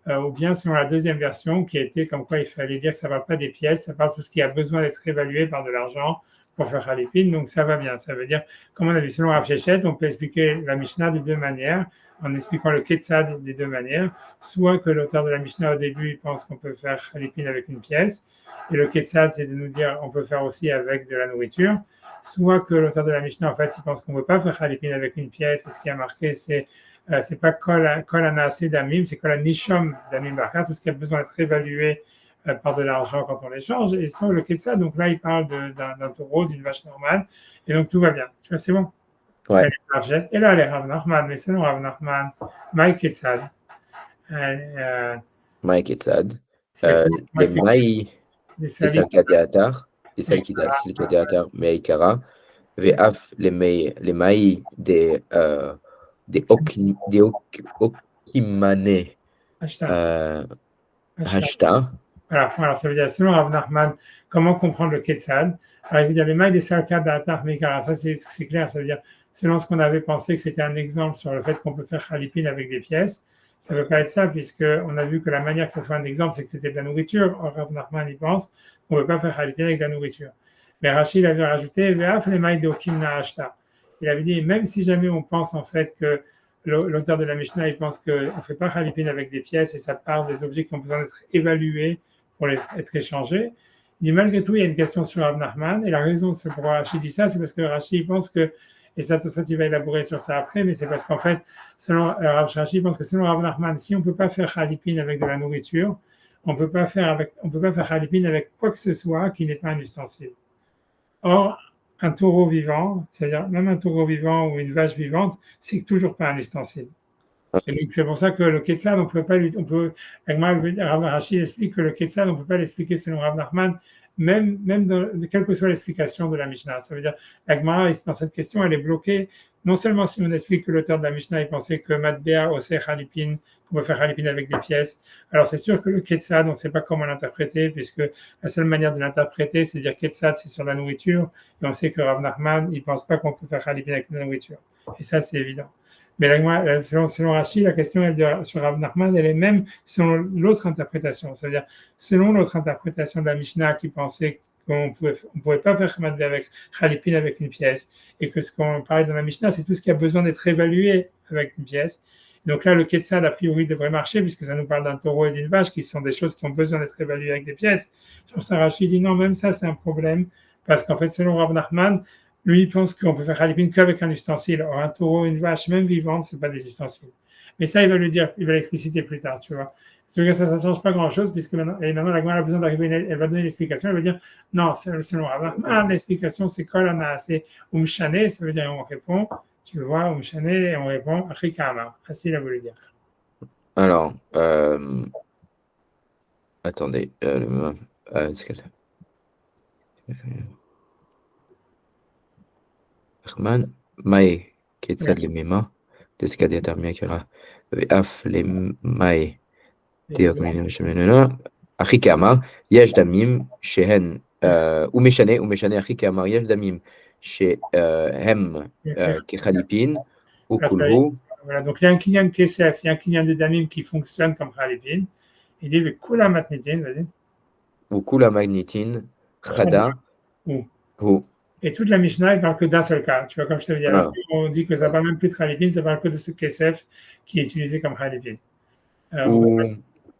ou bien selon la deuxième version qui était comme quoi il fallait dire que ça ne parle pas des pièces, ça parle de tout ce qui a besoin d'être évalué par de l'argent pour faire Halipin, donc ça va bien. Ça veut dire, comme on a vu selon Rav Shechet, on peut expliquer la Mishnah de deux manières, en expliquant le Ketzad des deux manières, soit que l'auteur de la Mishnah au début il pense qu'on peut faire Halipin avec une pièce, et le Ketzad c'est de nous dire on peut faire aussi avec de la nourriture, soit que l'auteur de la Mishnah en fait il pense qu'on ne peut pas faire Halipin avec une pièce, et ce qui a marqué c'est pas Kol Anase Damim, c'est Kol Anishom Damim Barka, tout ce qui a besoin d'être évalué par de l'argent quand on l'échange, et sans le Ketzad, donc là il parle d'un taureau, d'une vache normale, et donc tout va bien. Tu vois, c'est bon. Ouais. Et là, les Rav Nachman, mais selon Rav Nachman, Maï Ketzad. Maï Ketzad. c'est Les Maï des des saliques. Salkadiatar, les Salkadiatar, Meikara, Veaf, les Maï des Okimane Hashta. Hashta. Alors, ça veut dire, selon Rav Nachman, comment comprendre le Ketzad? Alors, il veut dire, les mailles des Salka d'Atar Mekara, ça c'est clair, ça veut dire, selon ce qu'on avait pensé que c'était un exemple sur le fait qu'on peut faire Khalipin avec des pièces, ça ne veut pas être ça, puisqu'on a vu que la manière que ça soit un exemple, c'est que c'était de la nourriture. Or, Rav Nachman, il pense qu'on ne peut pas faire Khalipin avec de la nourriture. Mais Rachid avait rajouté, Ve'af les mailles de Okimna Hashta. Il avait dit, même si jamais on pense en fait que l'auteur de la Mishnah, il pense qu'on ne fait pas Khalipin avec des pièces et ça part des objets qui ont besoin d'être évalués pour être échangés. Il dit malgré tout, il y a une question sur Rav Nachman, et la raison pourquoi Rachid dit ça, c'est parce que Rachid pense que, et ça, Tosfot, il va élaborer sur ça après, mais c'est parce qu'en fait, Rachid pense que selon Rav Nachman, si on ne peut pas faire Khalipin avec de la nourriture, on ne peut pas faire Khalipin avec quoi que ce soit qui n'est pas un ustensile. Or, un taureau vivant, c'est-à-dire même un taureau vivant ou une vache vivante, c'est toujours pas un ustensile. Et donc, c'est pour ça que le Ketzad, on peut pas Rav Rachid explique que le Ketzad, on ne peut pas l'expliquer selon Rav Nachman, même quelle que soit l'explication de la Mishnah. Ça veut dire, la Gemara, dans cette question, elle est bloquée, non seulement si on explique que l'auteur de la Mishnah, il pensait que Matbea, Oseh, Khalipin, qu'on peut faire Khalipin avec des pièces. Alors, c'est sûr que le Ketzad, on ne sait pas comment l'interpréter, puisque la seule manière de l'interpréter, c'est de dire Ketzad, c'est sur la nourriture, et on sait que Rav Nachman, il ne pense pas qu'on peut faire Khalipin avec la nourriture. Et ça, c'est évident. Mais selon Rachid, la question sur Rav Nachman, elle est même selon l'autre interprétation. C'est-à-dire, selon l'autre interprétation de la Mishnah qui pensait qu'on ne pouvait pas faire Khamadé avec Khalipin avec une pièce, et que ce qu'on parlait dans la Mishnah, c'est tout ce qui a besoin d'être évalué avec une pièce. Donc là, le Ketzad, a priori, devrait marcher, puisque ça nous parle d'un taureau et d'une vache, qui sont des choses qui ont besoin d'être évaluées avec des pièces. Sur ça, Rachid dit non, même ça, c'est un problème, parce qu'en fait, selon Rav Nachman, lui, il pense qu'on peut faire Khalipin qu'avec un ustensile. Or, un taureau, une vache, même vivante, ce n'est pas des ustensiles. Mais ça, il va le dire, il va l'expliciter plus tard, tu vois. Ça ne change pas grand-chose, puisque maintenant la Gemara a besoin d'arriver, elle va donner l'explication, elle va dire, non, selon Rav Nachman, l'explication, c'est Kol Anase Umshane, ça veut dire, on répond, tu vois, Umshane, et on répond, Achikama. Ainsi, il a voulu dire. Alors, attendez, Rahman, Maï, Ketzad les Mema, Teskadiatar Miakara, Veaf les Maï, Achikama, Yesh Damim, Shehen, ou Meshane, Achikama, Yesh Damim, Shehem, Kechalipin, ou Kulhu. Voilà, donc il y a un kinyan Kesef, il y a un kinyan de Damim qui fonctionne comme Khalipin. Il dit le Kula Matnitin, vas-y. Ou Kula Magnitin, Chada, ou. Et toute la Mishnah, il parle que d'un seul cas. Tu vois, comme je te dis, alors, on dit que ça ne parle même plus de Khalipin, ça parle que de ce Kesef qui est utilisé comme Khalipin. Ou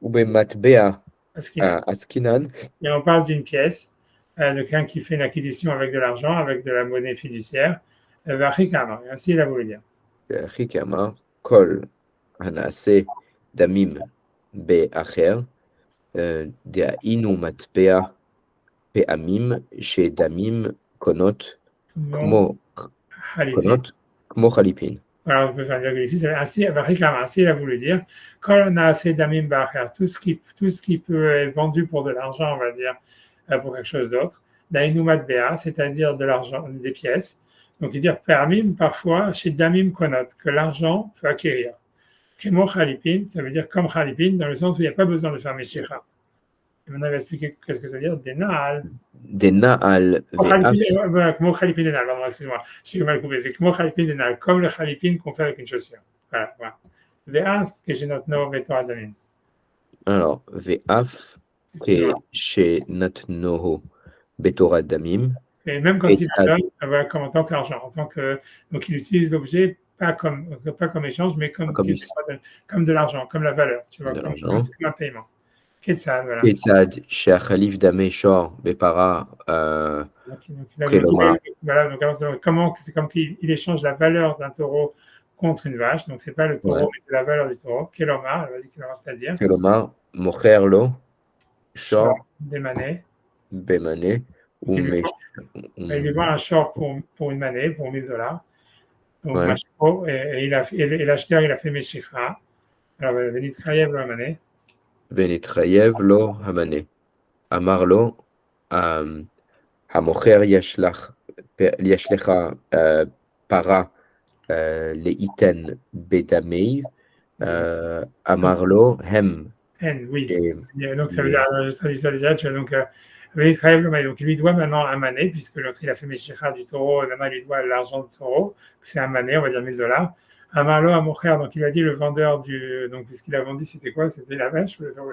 Matbea Askinan. Et on parle d'une pièce, de quelqu'un qui fait une acquisition avec de l'argent, avec de la monnaie fiduciaire. Achikama, ainsi il a voulu dire. Achikama, Kol Hanase Damim Be'acher, De'ainu Matbea Pe'amim, She Damim Konot, Kmo Khalipin. Alors, on peut faire ici, c'est ainsi il a voulu dire, quand on a assez d'amim ba'acher, tout ce qui peut être vendu pour de l'argent, on va dire, pour quelque chose d'autre, d'ainu matbea, c'est-à-dire de l'argent, des pièces. Donc, il dit permim, parfois, chez damim konot, que l'argent peut acquérir. Kemo khalipin, ça veut dire comme khalipin, dans le sens où il n'y a pas besoin de faire meshicha. Et maintenant, il va expliquer qu'est-ce que ça veut dire, des na'al. Des na'al. Kemo khalipin des na'al, pardon, excuse-moi, j'ai mal coupé, c'est kemo khalipin des na'al, comme le khalipin qu'on fait avec une chaussure. Voilà. Ve'af, que j'ai notre nom, Betorah Damim. Alors, Ve'af, que chez notre nom, Betorah Damim. Et même quand il donne, comme en tant qu'argent, donc il utilise l'objet pas comme échange, mais comme de l'argent, comme la valeur, tu vois, comme un paiement. Ketzad, voilà. Ketzad, chez Khalif Dameshor, Bepara, Keloma. Voilà, donc comment c'est comme qu'il échange la valeur d'un taureau contre une vache, donc c'est pas le taureau, mais c'est la valeur du taureau. Keloma, c'est-à-dire. Keloma, Mocherlo, Shor, Bemané. Ou il lui vend un short pour une manée, pour $1000. Donc, et l'acheteur, il a fait Meshicha. Alors, Venitchayev lo Hamane. ונתחייב לו המנה. אמר לו, המוכר יש לך פרה לאיתן בדמי, אמר לו, הם. Oui. Donc, ça veut dire, je traduis ça déjà, tu vois, donc, Venitchayev lo Hamane. Donc, il lui doit maintenant un mané, puisque l'autre, il a fait Meshicha du taureau, maintenant, il lui doit l'argent du taureau, c'est un mané, on va dire $1000. Amarlo à mon frère, donc il a dit le vendeur donc puisqu'il a vendu, c'était quoi? C'était la vache ou le taureau?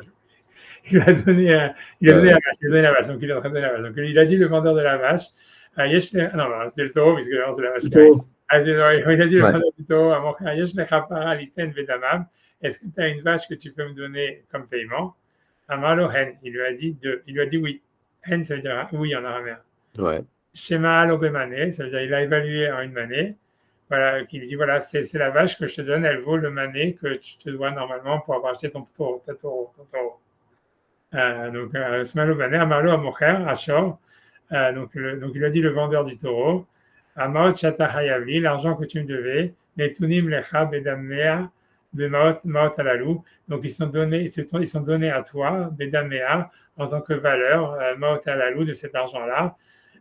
Il a donné la vache, donc il est en train de donner la vache. Donc il a dit le vendeur de la vache, non, c'était le taureau, puisque c'est la vache. Il a dit le vendeur du taureau à mon frère, est-ce que tu as une vache que tu peux me donner comme paiement? Amarlo hen, il lui a dit oui. Hen, ça veut dire oui en araméen. Ouais. Shema alo bemané, ça veut dire il a évalué en une manée. Voilà, qui lui dit voilà, c'est la vache que je te donne, elle vaut le mané que tu te dois normalement pour avoir acheté ton taureau. Donc, Smalo Bané, Amarlo à mon frère, Ashor. Donc, il a dit le vendeur du taureau, Amaot Shata Hayavli, l'argent que tu me devais, Netunim Lecha Bedamea, Maot Alalou. Donc, ils sont donnés à toi, Bedamea, en tant que valeur, Maot Alalou, de cet argent-là.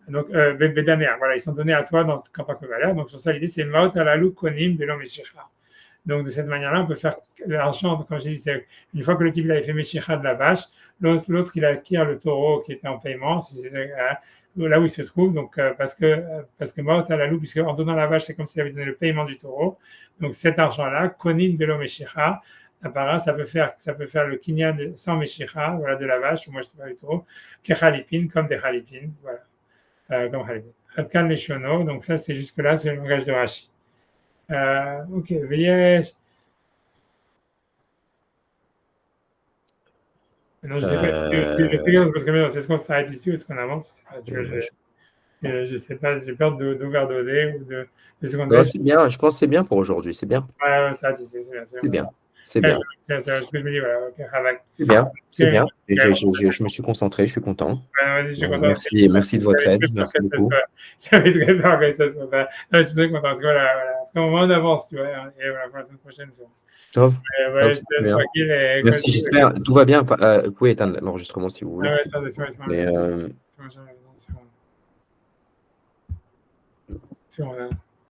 Donc, Bedamea, voilà, ils sont donnés à toi en tant que valeur. Donc, sur ça, l'idée, c'est Maot Alalou Konim Belo Meshicha. Donc, de cette manière-là, on peut faire l'argent, comme je dis, c'est une fois que le type il avait fait Meshicha de la vache, l'autre, il acquiert le taureau qui était en paiement, là où il se trouve, donc, parce que Maot Alalou, puisque en donnant la vache, c'est comme s'il avait donné le paiement du taureau. Donc, cet argent-là, Konin Belo Meshicha, ça peut faire le kinyan sans Meshicha, voilà, de la vache, moi je te parle du taureau, Kechalipin, comme des Chalipin, voilà. Comme Chalipin. Adkan Leshono, donc ça, c'est jusque-là, c'est le langage de Rashi. Ok, Viesh. Non, je sais pas si parce que c'est ce qu'on s'arrête ici ou est-ce qu'on avance. Je sais pas, j'ai peur d'overdoser ou de Non, c'est bien, je pense que c'est bien pour aujourd'hui, c'est bien. Ouais, ça, tu sais, c'est bien. C'est bien. C'est ce que je me dis, voilà, ok, c'est bien. Et je me suis concentré, je suis content. Vas-y, je suis content. Merci de votre aide, merci beaucoup. J'avais très peur que ça soit pas. Non, je suis très content. Voilà. Au moins, on avance, tu vois. Et voilà, pour la semaine prochaine, c'est bon. Top. Tranquille. Merci, j'espère. Tout va bien. Vous pouvez éteindre l'enregistrement si vous voulez. C'est bon, là.